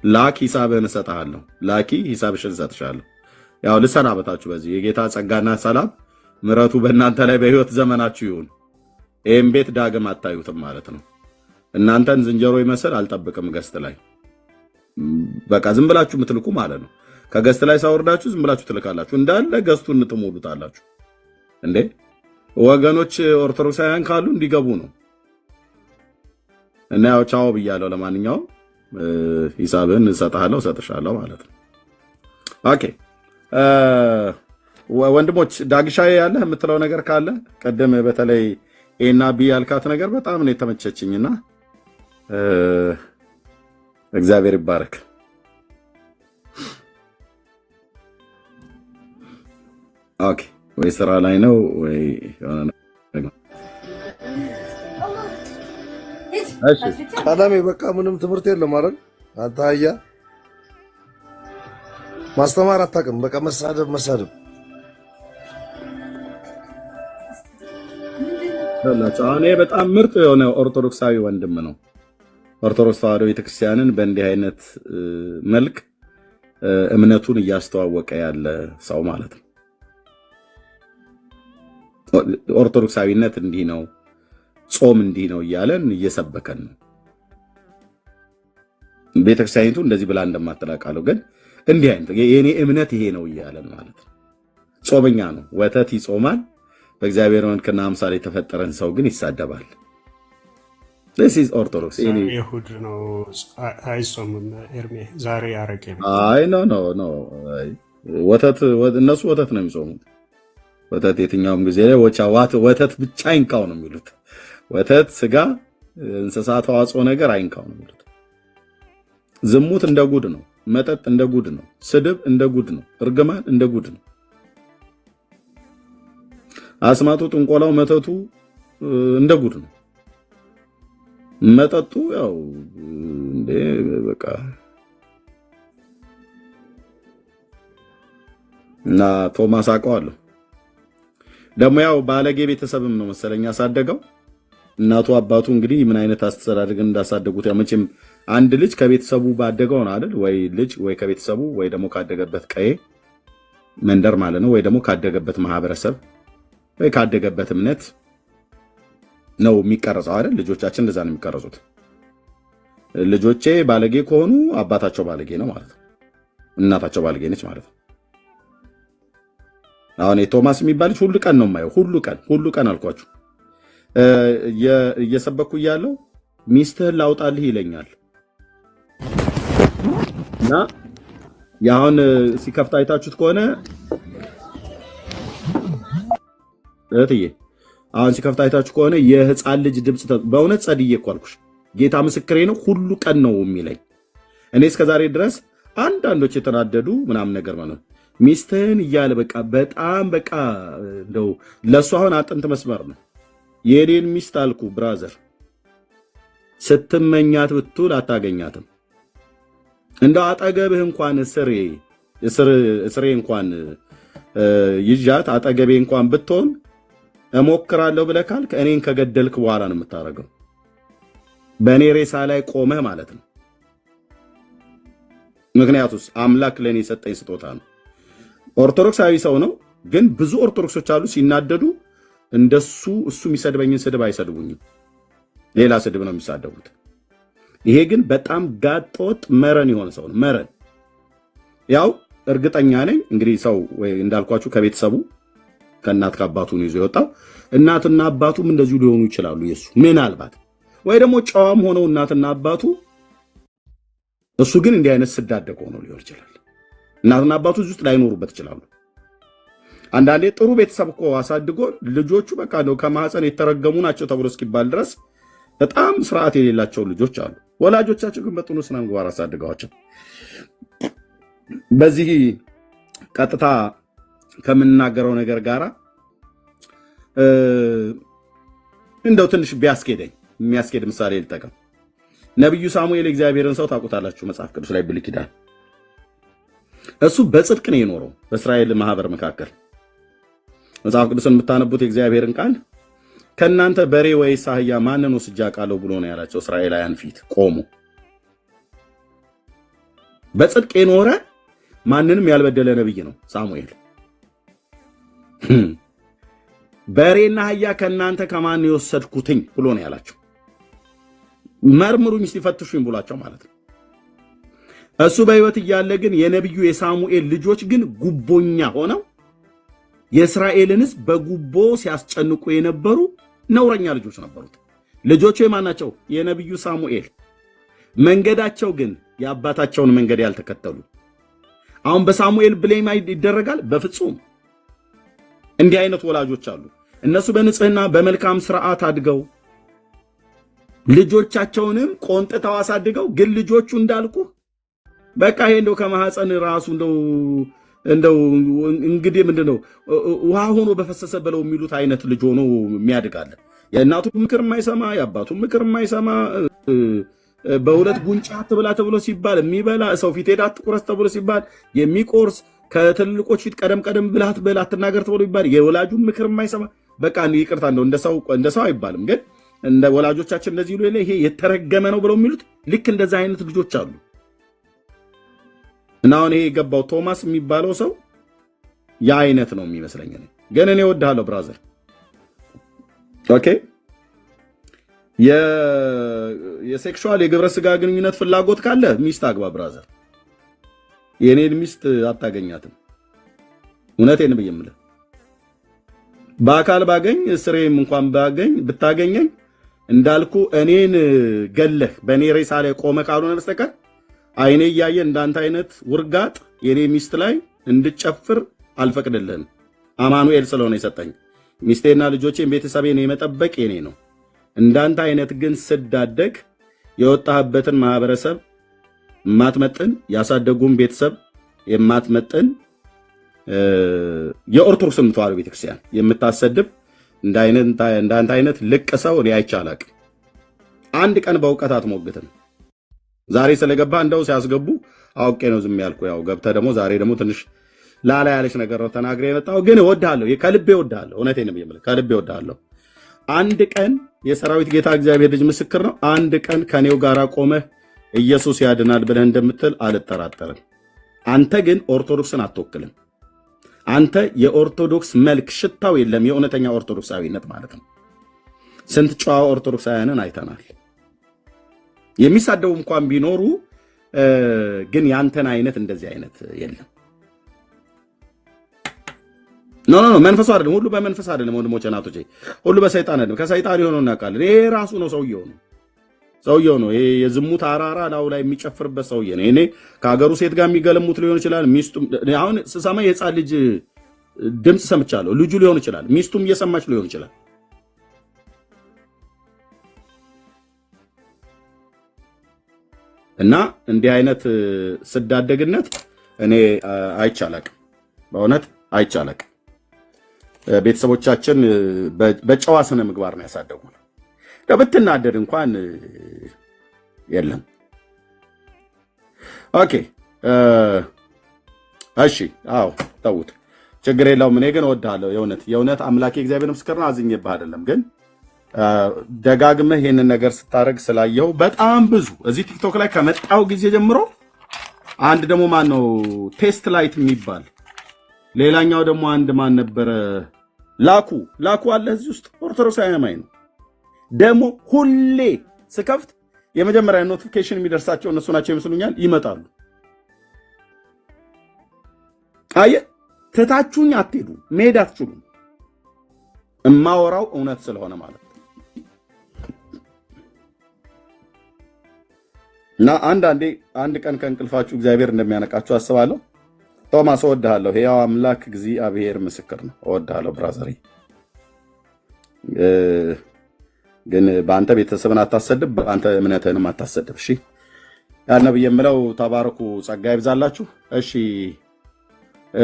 B: ላኪ ሂሳብህን እሰጥሃለሁ። ላኪ ሂሳብሽን እሰጥሻለሁ። ያው ልሰናበታችሁ በዚህ የጌታ ጸጋና ሰላም ምሕረቱ በእናንተ ላይ በህይወት ዘመናችሁ ይሁን። ይህም ቤት ዳግም አታዩትም ማለት ነው። እናንተን ዝንጀሮ ይመስል አልጠብቅም ገስት ላይ በቃ ዝም ብላችሁ የምትልኩ ማለት ነው። ከገስት ላይ ሳወርዳችሁ ዝም ብላችሁ ትልካላችሁ። እንዳለ ገስቱን ትሞሉታላችሁ እንዴ። ወገኖች ኦርቶዶክሳውያን ካሉ እንዲገቡ ነው። እና ያው ቻው ብያለሁ። ለማንኛውም ሂሳብን እሰጥሃለሁ እሰጥሻለሁ ማለት ነው። ኦኬ ወንድሞች ዳግሻዬ ያለህ የምትለው ነገር ካለ ቀደም በተለይ ኤና ቢ ያልካት ነገር በጣም ነው የተመቸችኝና እግዚአብሔር ይባረክ። ኦኬ ወይ ስራ ላይ ነው ወይ
H: እሺ ቀዳሜ በቃ ምንም ትምህርት የለም አይደል? አንተ አያ ማስተማር አታውቅም። በቃ መሳደብ
B: እኔ በጣም ምርጥ የሆነ ኦርቶዶክሳዊ ወንድም ነው። ኦርቶዶክስ ተዋሕዶ ቤተክርስቲያንን በእንዲህ አይነት መልክ እምነቱን እያስተዋወቀ ያለ ሰው ማለት ነው። ኦርቶዶክሳዊነት እንዲህ ነው፣ ጾም እንዲህ ነው እያለን እየሰበከን ነው። ቤተክርስቲያኒቱ እንደዚህ ብላ እንደማትላቃለው ግን እንዲህ አይነት የኔ እምነት ይሄ ነው እያለን ማለት ነው። ጾመኛ ነው፣ ወተት ይጾማል። በእግዚአብሔር መልክና አምሳል የተፈጠረን ሰው ግን ይሳደባል። this is orthodox
E: ይሁድ ነው አይጾምም። ኤርሜ ዛሬ አረቄ ነው።
B: አይ ኖ ወተት እነሱ ወተት ነው የሚጾሙት። ወተት የትኛውም ጊዜ ላይ ወተት ብቻ አይንካው ነው የሚሉት። ወተት፣ ስጋ፣ እንስሳት ተዋጽኦ ነገር አይንካው ነው የሚሉት። ዝሙት እንደ ጉድ ነው። መጠጥ እንደ ጉድ ነው። ስድብ እንደ ጉድ ነው። እርግማን እንደ ጉድ ነው። አስማቱ፣ ጥንቆላው፣ መተቱ እንደ ጉድ ነው። መጠጡ ያው እንደ በቃ እና ቶማስ አውቀዋለሁ ደግሞ ያው ባለጌ ቤተሰብም ነው መሰለኝ ያሳደገው። እናቱ አባቱ እንግዲህ ምን አይነት አስተዳደግ እንዳሳደጉት ያው መቼም አንድ ልጅ ከቤተሰቡ ባደገው ነው አይደል? ወይ ልጅ ወይ ከቤተሰቡ ወይ ደግሞ ካደገበት ቀዬ መንደር ማለት ነው፣ ወይ ደግሞ ካደገበት ማህበረሰብ ወይ ካደገበት እምነት ነው የሚቀረጸው አይደል? ልጆቻችን እንደዛ ነው የሚቀረጹት። ልጆቼ ባለጌ ከሆኑ አባታቸው ባለጌ ነው ማለት ነው፣ እናታቸው ባለጌ ነች ማለት ነው። አሁን ቶማስ የሚባል ልጅ ሁሉ ቀን ነው የማየው። ሁሉ ቀን አልኳችሁ እየሰበኩ እያለው ሚስትህን ላውጣልህ ይለኛል እና ያሁን ሲከፍት አይታችሁት ከሆነ እህትዬ አሁን ሲከፍት አይታችሁ ከሆነ የህፃን ልጅ ድምፅ በእውነት ጸድዬ እኮ አልኩሽ። ጌታ ምስክሬ ነው። ሁሉ ቀን ነው የሚለኝ። እኔ እስከዛሬ ድረስ አንዳንዶች የተናደዱ ምናምን ነገር ማለት ሚስትህን እያለ በቃ በጣም በቃ እንደው ለእሱ አሁን አጥንት መስመር ነው። የኔን ሚስት አልኩ ብራዘር ስትመኛት ብትውል አታገኛትም። እንደው አጠገብህ እንኳን እስሬ እንኳን ይዣት አጠገቤ እንኳን ብትሆን እሞክራለሁ ብለህ ካልክ እኔን ከገደልክ በኋላ ነው የምታረገው። በእኔ ሬሳ ላይ ቆመህ ማለት ነው። ምክንያቱስ አምላክ ለእኔ የሰጠኝ ስጦታ ነው። ኦርቶዶክሳዊ ሰው ነው፣ ግን ብዙ ኦርቶዶክሶች አሉ ሲናደዱ እንደሱ እሱ የሚሰድበኝን ስድብ አይሰድቡኝም። ሌላ ስድብ ነው የሚሳደቡት። ይሄ ግን በጣም ጋጠወጥ መረን የሆነ ሰው ነው። መረን ያው እርግጠኛ ነኝ እንግዲህ ሰው ወይ እንዳልኳችሁ ከቤተሰቡ ከእናት ከአባቱ ነው ይዞ የወጣው። እናትና አባቱም እንደዚሁ ሊሆኑ ይችላሉ። የሱ ምናልባት ወይ ደግሞ ጨዋም ሆነው እናትና አባቱ እሱ ግን እንዲህ አይነት ስዳደቅ ሆኖ ሊሆን ይችላል። እናትና አባቱ እዚህ ውስጥ ላይኖሩበት ይችላሉ። አንዳንዴ ጥሩ ቤተሰብ እኮ አሳድጎ ልጆቹ በቃ ነው ከማህፀን የተረገሙ ናቸው ተብሎ እስኪባል ድረስ በጣም ስርዓት የሌላቸው ልጆች አሉ። ወላጆቻቸው ግን በጥሩ ስነ ምግባር አሳድገዋቸው። በዚህ ቀጥታ ከምናገረው ነገር ጋራ እንደው ትንሽ ቢያስኬደኝ የሚያስኬድ ምሳሌ ልጠቀም። ነብዩ ሳሙኤል እግዚአብሔርን ሰው ታውቁታላችሁ። መጽሐፍ ቅዱስ ላይ ብሉይ ኪዳን እሱ በጽድቅ ነው የኖረው በእስራኤል ማህበር መካከል። መጽሐፍ ቅዱስን የምታነቡት የእግዚአብሔርን ቃል ከእናንተ በሬ ወይስ አህያ ማንን ወስጄ አውቃለሁ ብሎ ነው ያላቸው እስራኤላውያን ፊት ቆሞ። በጽድቅ የኖረ ማንንም ያልበደለ ነብይ ነው ሳሙኤል። በሬና አህያ ከእናንተ ከማን የወሰድኩትኝ ብሎ ነው ያላቸው። መርምሩኝ ሲፈትሹኝ ብሏቸው ማለት ነው። እሱ በህይወት እያለ ግን የነብዩ የሳሙኤል ልጆች ግን ጉቦኛ ሆነው የእስራኤልን ሕዝብ በጉቦ ሲያስጨንቁ የነበሩ ነውረኛ ልጆች ነበሩት። ልጆቹ የማናቸው? የነብዩ ሳሙኤል። መንገዳቸው ግን የአባታቸውን መንገድ ያልተከተሉ። አሁን በሳሙኤል ብሌም ይደረጋል? በፍጹም። እንዲህ አይነት ወላጆች አሉ። እነሱ በንጽህና በመልካም ስርዓት አድገው ልጆቻቸውንም ቆንጥተው አሳድገው ግን ልጆቹ እንዳልኩ በቃ ይሄ እንደው ከማህፀን ራሱ እንደው እንግዲህ ምንድነው ውሃ ሆኖ በፈሰሰ በለው የሚሉት አይነት ልጅ ሆኖ የሚያድጋለ። የእናቱ ምክር የማይሰማ የአባቱ ምክር የማይሰማ በሁለት ጉንጫ አትብላ ተብሎ ሲባል የሚበላ ሰው ፊት ሄዳ አትቁረስ ተብሎ ሲባል የሚቆርስ ከትልቆች ፊት ቀደም ብላት በላ አትናገር ተብሎ ይባል የወላጁን ምክር የማይሰማ በቃ ይቅርታ እንደው እንደ ሰው አይባልም፣ ግን እንደ ወላጆቻችን እንደዚህ ይሉ ይሄ የተረገመ ነው ብለው የሚሉት ልክ እንደዛ አይነት ልጆች አሉ። እና አሁን ይሄ የገባው ቶማስ የሚባለው ሰው ያ አይነት ነው የሚመስለኝ። ግን እኔ እወድሃለሁ ብራዘር። ኦኬ የሴክሹዋል የግብረ ስጋ ግንኙነት ፍላጎት ካለ ሚስት አግባ ብራዘር። የኔን ሚስት አታገኛትም። እውነቴን ብየምልህ በአካል ባገኝ ስሬም እንኳን ብታገኘኝ እንዳልኩ እኔን ገለህ በእኔ ሬሳ ላይ ቆመ ካልሆነ በስተቀር አይኔ እያየ እንዳንተ አይነት ውርጋጥ የኔ ሚስት ላይ እንድጨፍር አልፈቅድልህም። አማኑኤል ስለሆነ የሰጠኝ ሚስቴና ልጆቼን ቤተሰቤን የመጠበቅ የኔ ነው። እንዳንተ አይነት ግን ስዳደግ የወጣህበትን ማህበረሰብ የማትመጥን ያሳደጉን ቤተሰብ የማትመጥን የኦርቶዶክስን ተዋሕዶ ቤተክርስቲያን የምታሰድብ እንዳንተ አይነት ልቅ ሰው እኔ አይቼ አላቅም። አንድ ቀን በእውቀት አትሞግትም። ዛሬ ስለገባ እንደው ሲያስገቡ አውቄ ነው ዝም ያልኩ። ያው ገብተህ ደግሞ ዛሬ ደግሞ ትንሽ ላላ ያለች ነገር ነው ተናግሬ የመጣው። ግን እወድሃለሁ፣ ከልቤ እወድሃለሁ። እውነቴን ነው የምልህ፣ ከልቤ እወድሃለሁ። አንድ ቀን የሰራዊት ጌታ እግዚአብሔር ልጅ ምስክር ነው። አንድ ቀን ከኔው ጋር ቆመህ ኢየሱስ ያድናል ብለህ እንደምትል አልጠራጠርም። አንተ ግን ኦርቶዶክስን አትወክልም። አንተ የኦርቶዶክስ መልክ ሽታው የለም። የእውነተኛ ኦርቶዶክሳዊነት ማለት ነው። ስንት ጨዋ ኦርቶዶክሳውያንን አይተናል። የሚሳደቡ እንኳን ቢኖሩ ግን ያንተን አይነት እንደዚህ አይነት የለም። ኖ መንፈሱ አይደለም። ሁሉ በመንፈስ አይደለም ወንድሞቼ እናቶቼ፣ ሁሉ በሰይጣን አይደለም። ከሰይጣን የሆነው እናውቃለን። ይሄ ራሱ ነው ሰውየው ነው። ይሄ የዝሙት አራራ ላው ላይ የሚጨፍርበት ሰውዬ ነው። እኔ ከሀገሩ ሴት ጋር የሚገለሙት ሊሆን ይችላል። ሚስቱ አሁን ስሰማ የሕፃን ልጅ ድምፅ ሰምቻለሁ። ልጁ ሊሆን ይችላል፣ ሚስቱም እየሰማች ሊሆን ይችላል። እና እንዲህ አይነት ስዳደግነት እኔ አይቻላቅም፣ በእውነት አይቻላቅም። ቤተሰቦቻችን በጨዋ ስነ ምግባር ነው ያሳደጉን። ብትናደድ እንኳን የለም። ኦኬ እሺ፣ አዎ ተውት፣ ችግር የለውም። እኔ ግን እወድሃለሁ። የእውነት አምላኬ እግዚአብሔር ምስክር ነው። አዝኜብህ አይደለም፣ ግን ደጋግመህ ይሄንን ነገር ስታደርግ ስላየው በጣም ብዙ እዚህ ቲክቶክ ላይ ከመጣው ጊዜ ጀምሮ አንድ ደግሞ ማን ነው ቴስት ላይት የሚባል ሌላኛው ደግሞ አንድ ማን ነበረ ላኩ አለ እዚህ ውስጥ ኦርቶዶክሳዊ አማኝ ነው። ደግሞ ሁሌ ስከፍት የመጀመሪያ ኖቲፊኬሽን የሚደርሳቸው እነሱ ናቸው ይመስሉኛል። ይመጣሉ። አየህ፣ ትታችሁኝ አትሄዱ፣ መሄድ አትችሉም። እማወራው እውነት ስለሆነ ማለት ነው። እና አንድ ቀን ከእንቅልፋችሁ እግዚአብሔር እንደሚያነቃችሁ አስባለሁ። ቶማስ እወድሃለሁ። ሕያው አምላክ እግዚአብሔር ምስክር ነው። እወድሃለሁ ብራዘሪ። ግን በአንተ ቤተሰብን አታሰድብ፣ በአንተ እምነትህንም አታሰድብ። እሺ፣ ያ ነብይ የምለው ተባረኩ፣ ጸጋ ይብዛላችሁ። እሺ፣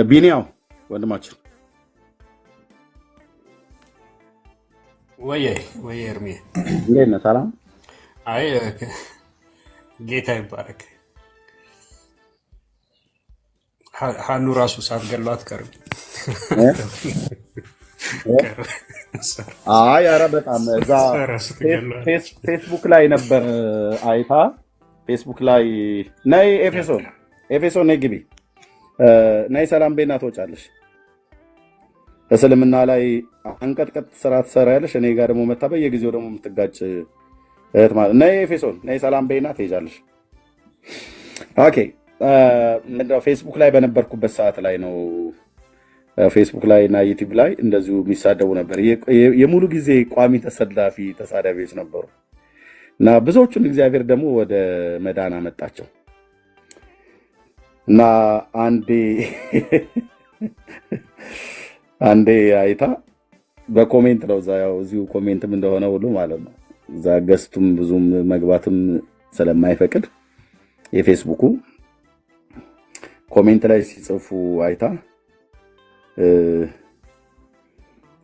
B: ቢኒያው ወንድማችን
E: ወይ እርሜ
B: እንዴት ነህ? ሰላም።
E: አይ ጌታ ይባረክ። ሀኑ ራሱ ሳትገሏት ቀርም።
B: አይ ኧረ በጣም እዛ ፌስቡክ ላይ ነበር አይታ ፌስቡክ ላይ ነይ ኤፌሶን ነይ ግቢ ነይ ሰላም ቤና ትወጫለሽ። እስልምና ላይ አንቀጥቀጥ ስራ ትሰራያለሽ። እኔ ጋር ደግሞ መታ በየጊዜው ደግሞ የምትጋጭ እህት ማለት ነይ ኤፌሶን ነይ ሰላም ቤና ትሄጃለሽ። ኦኬ ፌስቡክ ላይ በነበርኩበት ሰዓት ላይ ነው ፌስቡክ ላይ እና ዩቲዩብ ላይ እንደዚሁ የሚሳደቡ ነበር። የሙሉ ጊዜ ቋሚ ተሰላፊ ተሳዳቢዎች ነበሩ እና ብዙዎቹን እግዚአብሔር ደግሞ ወደ መዳን አመጣቸው እና አንዴ አይታ በኮሜንት ነው እዚሁ ኮሜንትም እንደሆነ ሁሉ ማለት ነው እዛ ገስቱም ብዙም መግባትም ስለማይፈቅድ የፌስቡኩ ኮሜንት ላይ ሲጽፉ አይታ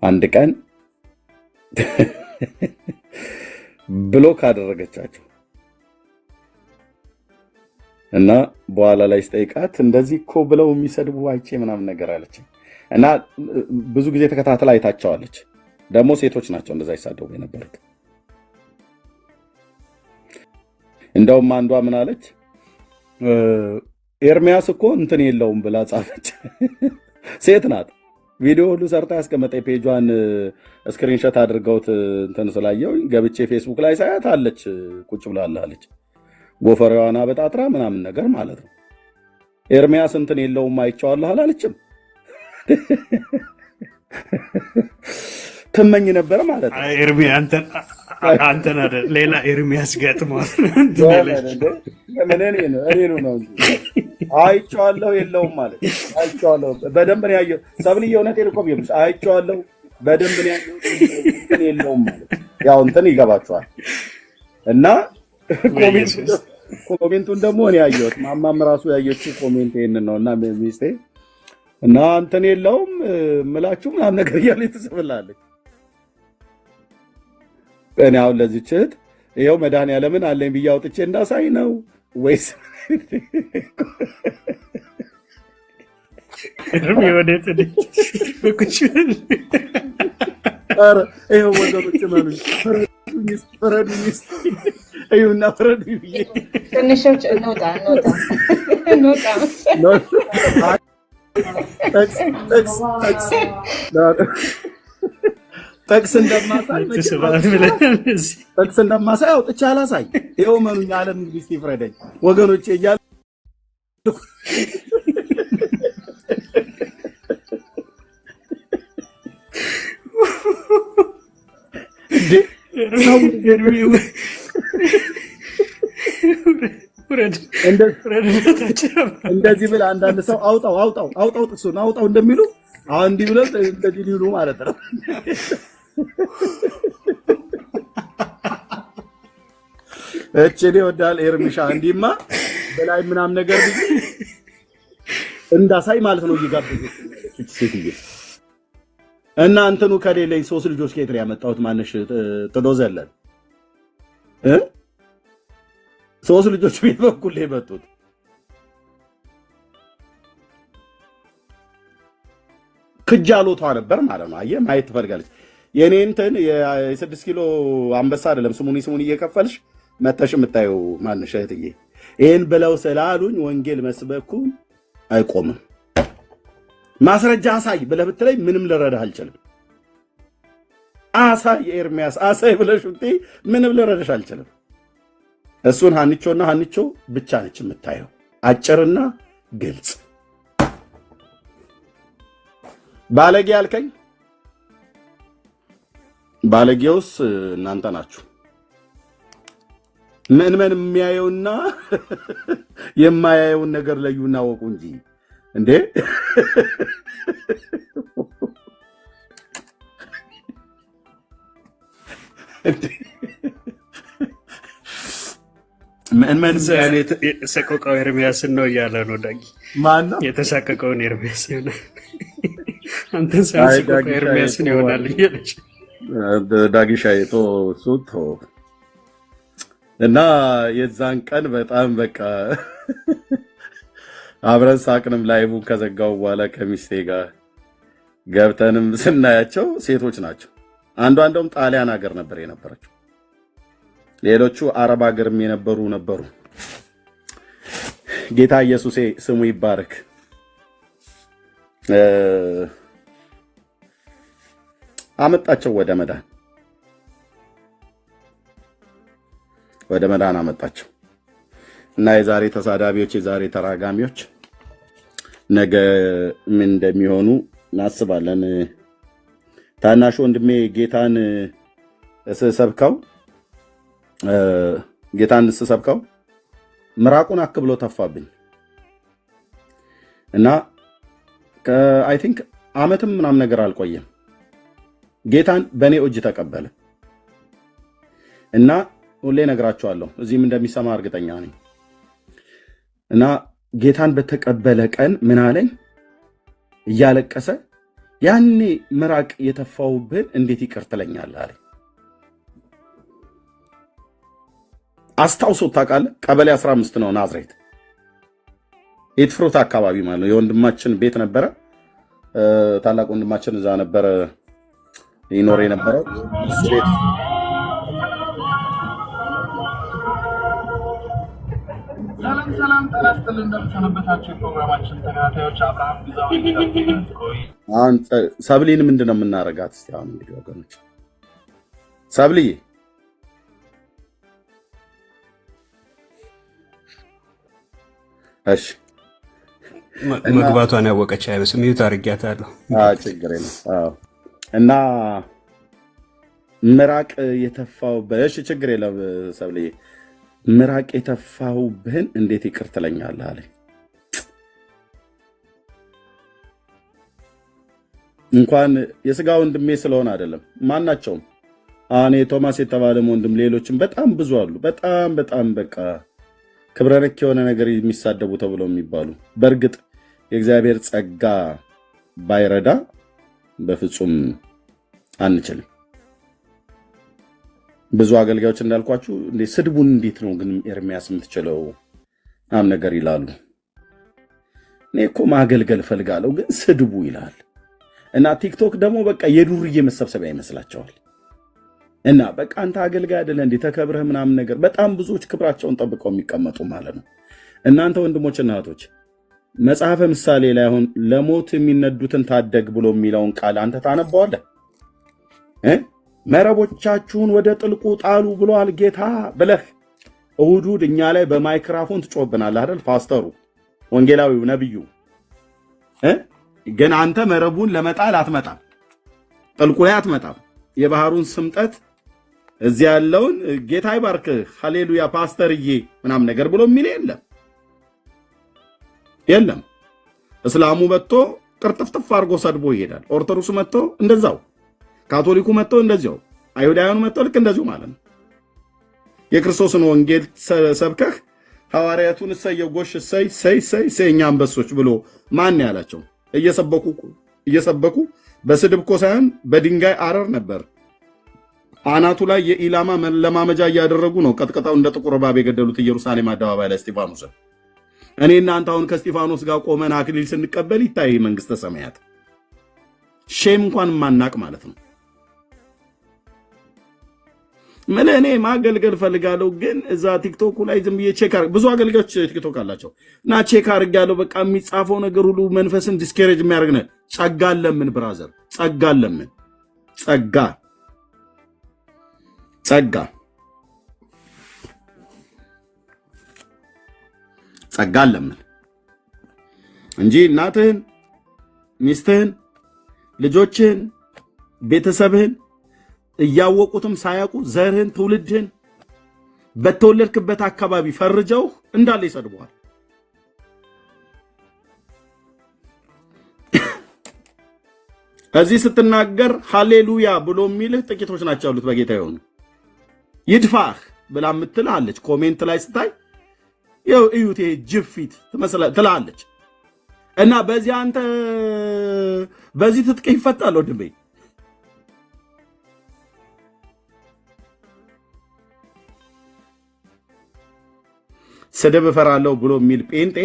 B: አንድ ቀን ብሎክ አደረገቻቸው እና በኋላ ላይ ስጠይቃት እንደዚህ እኮ ብለው የሚሰድቡ አይቼ ምናምን ነገር አለች እና ብዙ ጊዜ ተከታተላ አይታቸዋለች። ደግሞ ሴቶች ናቸው እንደዛ ይሳደቡ የነበሩት። እንደውም አንዷ ምን አለች ኤርሚያስ እኮ እንትን የለውም ብላ ጻፈች። ሴት ናት። ቪዲዮ ሁሉ ሰርታ ያስቀመጠ ፔጇን ስክሪንሾት አድርገውት እንትን ስላየው ገብቼ ፌስቡክ ላይ ሳያት አለች ቁጭ ብላለች። ጎፈሬዋን አበጣጥራ ምናምን ነገር ማለት ነው። ኤርሚያስ እንትን የለውም አይቼዋለሁ አላለችም። ትመኝ ነበር ማለት ነው።
E: ኤርሚ አንተን አይደል ሌላ ኤርሚያስ ገጥሟል።
B: እኔ ነው አይቼዋለሁ የለውም ማለት አይቼዋለሁ በደንብ ነው ያየው። ሰብልዬ እውነቴን እኮ ቢሆንስ አይቼዋለሁ በደንብ ነው ያየው እንትን የለውም ማለት ያው እንትን ይገባቸዋል። እና ኮሜንቱን ደግሞ እኔ ያየሁት ማማም ራሱ ያየችው ኮሜንት ይሄንን ነው። እና ሚስቴ እና እንትን የለውም ምላችሁ ምናምን ነገር እያለች ትጽፍላለች። እኔ አሁን ለዚህ ችት ይኸው መድኃኒዓለምን አለኝ ብዬ አውጥቼ እንዳሳይ ነው ወይስ
E: ወዴት
B: ይኸው ወገኖች መኑኝ ፍረዱኝ እዩና ፍረዱኝ ብዬ
G: ትንሾች እንውጣ
B: ጠቅስ እንደማሳይ አውጥቼ አላሳይ። ይኸው መኑኝ ዓለም እንግዲህ እስኪ ፍረደኝ ወገኖቼ እያሉ እንደዚህ ብለህ አንዳንድ ሰው አውጣው ጥቅሱን አውጣው እንደሚሉ አሁን እንዲህ ብለው እንደዚህ ሊሉ ማለት ነው። እቺ ወዳል ኤርሚሻ እንዲማ በላይ ምናምን ነገር እንዳሳይ ማለት ነው እየጋበዘች ሴትዬ እና እንትኑ ከሌለኝ 3 ልጆች ከየት ነው ያመጣሁት? ማነሽ ጥዶ ዘለን 3 ልጆች ቤት በኩል የመጡት ክጃሎቷ ነበር ማለት ነው። አየህ ማየት ትፈልጋለች። የኔ እንትን የ6 ኪሎ አንበሳ አይደለም ስሙኒ እየከፈልሽ መተሽ የምታየው ማነሽ እህትዬ ይሄን ብለው ስላሉኝ ወንጌል መስበኩን አይቆምም። ማስረጃ አሳይ ብለህ ብትለኝ ምንም ልረዳህ አልችልም። አሳይ ኤርሚያስ አሳይ ብለሽ ብትይ ምንም ልረዳሽ አልችልም። እሱን ሀንቾ ብቻ ነች የምታየው፣ አጭርና ግልጽ። ባለጌ ያልከኝ ባለጌውስ እናንተ ናችሁ። ምን የሚያየውና የማያየውን ነገር ለዩና ወቁ እንጂ እንዴ
E: ምን የተሰቀቀው ኤርሚያስን ነው እያለ ነው ዳጊ።
B: ማን ነው
E: የተሰቀቀውን ኤርሚያስ ይሆናል? አንተን ሰቀቀው ኤርሚያስን ይሆናል እያለች
B: ዳጊ ሻይቶ ሱቶ እና የዛን ቀን በጣም በቃ አብረን ሳቅንም ላይቡን ከዘጋው በኋላ ከሚስቴ ጋር ገብተንም ስናያቸው ሴቶች ናቸው። አንዷ እንደውም ጣሊያን ሀገር ነበር የነበረችው፣ ሌሎቹ አረብ ሀገርም የነበሩ ነበሩ። ጌታ ኢየሱስ ስሙ ይባረክ። አመጣቸው ወደ መዳን አመጣቸው እና የዛሬ ተሳዳቢዎች፣ የዛሬ ተራጋሚዎች ነገ ምን እንደሚሆኑ እናስባለን። ታናሽ ወንድሜ ጌታን ስሰብከው ምራቁን አክብሎ ተፋብኝ እና አይ ቲንክ አመትም ምናምን ነገር አልቆየም ጌታን በእኔ እጅ ተቀበለ እና ሁሌ ነግራቸዋለሁ፣ እዚህም እንደሚሰማ እርግጠኛ ነኝ። እና ጌታን በተቀበለ ቀን ምን አለኝ እያለቀሰ፣ ያኔ ምራቅ የተፋውብን እንዴት ይቅር ትለኛለህ አለኝ። አስታውሶት ታውቃለህ? ቀበሌ 15 ነው ናዝሬት ኤትፍሩት አካባቢ ማለት ነው። የወንድማችን ቤት ነበረ። ታላቅ ወንድማችን እዛ ነበረ ይኖር የነበረው ቤት።
I: ሰላም ጤና ይስጥልን። እንደምሰነበታችሁ ፕሮግራማችን ተከታታዮች፣ አብርሃም ግዛው
B: አሁን ሰብሊን ምንድነው የምናረጋት? እስቲ አሁን እንግዲህ ወገኖች ሰብሊ እሺ
E: መግባቷን ያወቀች አይመስልም። ይሁት አድርጊያታለሁ።
B: ችግር የለም። እና ምራቅ የተፋውብህ፣ እሺ ችግር የለም ሰብሊ፣ ምራቅ የተፋውብህን እንዴት ይቅር ትለኛለህ አለኝ። እንኳን የስጋ ወንድሜ ስለሆነ አይደለም፣ ማናቸውም እኔ ቶማስ የተባለ ወንድም፣ ሌሎችም በጣም ብዙ አሉ። በጣም በቃ ክብረ ነክ የሆነ ነገር የሚሳደቡ ተብለው የሚባሉ። በእርግጥ የእግዚአብሔር ጸጋ ባይረዳ በፍጹም አንችልም። ብዙ አገልጋዮች እንዳልኳችሁ ስድቡን እንዴት ነው ግን ኤርሚያስ የምትችለው ምናምን ነገር ይላሉ። እኔ እኮ ማገልገል ፈልጋለሁ ግን ስድቡ ይላል። እና ቲክቶክ ደግሞ በቃ የዱርዬ መሰብሰቢያ ይመስላቸዋል። እና በቃ አንተ አገልጋይ አይደለ እንዴ ተከብረህ ምናምን ነገር። በጣም ብዙዎች ክብራቸውን ጠብቀው የሚቀመጡ ማለት ነው። እናንተ ወንድሞችና እህቶች መጽሐፈ ምሳሌ ላይ አሁን ለሞት የሚነዱትን ታደግ ብሎ የሚለውን ቃል አንተ ታነበዋለህ? መረቦቻችሁን ወደ ጥልቁ ጣሉ ብሏል ጌታ ብለህ እሑድ እኛ ላይ በማይክራፎን ትጮህብናለህ አይደል? ፓስተሩ፣ ወንጌላዊው፣ ነብዩ ግን አንተ መረቡን ለመጣል አትመጣም፣ ጥልቁ ላይ አትመጣም። የባህሩን ስምጠት እዚህ ያለውን ጌታ ይባርክህ ሃሌሉያ ፓስተርዬ ምናምን ነገር ብሎ የሚል የለም። እስላሙ መጥቶ ቅርጥፍጥፍ አድርጎ ሰድቦ ይሄዳል። ኦርቶዶክሱ መጥቶ እንደዛው፣ ካቶሊኩ መጥቶ እንደዚያው፣ አይሁዳውያኑ መጥቶ ልክ እንደዚሁ ማለት ነው። የክርስቶስን ወንጌል ሰብከህ ሐዋርያቱን እሰየው ጎሽ እሰይ እኛ አንበሶች ብሎ ማን ያላቸው? እየሰበኩ በስድብ እኮ ሳይሆን በድንጋይ አረር ነበር አናቱ ላይ የኢላማ ለማመጃ እያደረጉ ነው ቀጥቅጠው እንደ ጥቁር እባብ የገደሉት ኢየሩሳሌም አደባባይ ላይ እስጢፋኖስን። እኔ እናንተ አሁን ከእስጢፋኖስ ጋር ቆመን አክሊል ስንቀበል ይታይ መንግስተ ሰማያት። ሼም እንኳን ማናቅ ማለት ነው። እኔ ማገልገል ፈልጋለሁ ግን እዛ ቲክቶክ ላይ ዝም ብዬ ቼክ ብዙ አገልጋዮች ቲክቶክ አላቸው እና ቼክ አድርጋለሁ። በቃ የሚጻፈው ነገር ሁሉ መንፈስን ዲስኬሬጅ የሚያደርግ ነው። ጸጋ ለምን ብራዘር፣ ጸጋ ለምን? ጸጋ ለምን እንጂ እናትህን፣ ሚስትህን፣ ልጆችህን፣ ቤተሰብህን እያወቁትም ሳያውቁ ዘርህን፣ ትውልድህን በተወለድክበት አካባቢ ፈርጀው እንዳለ ይሰድበዋል። እዚህ ስትናገር ሃሌሉያ ብሎ የሚልህ ጥቂቶች ናቸው ያሉት በጌታ የሆኑ። ይድፋህ ብላ የምትልህ አለች። ኮሜንት ላይ ስታይ ይኸው እዩት ይሄ ጅፊት ትላለች። እና በዚህ አንተ በዚህ ትጥቅ ይፈታል ወንድሜ። ስድብ እፈራለሁ ብሎ የሚል ጴንጤ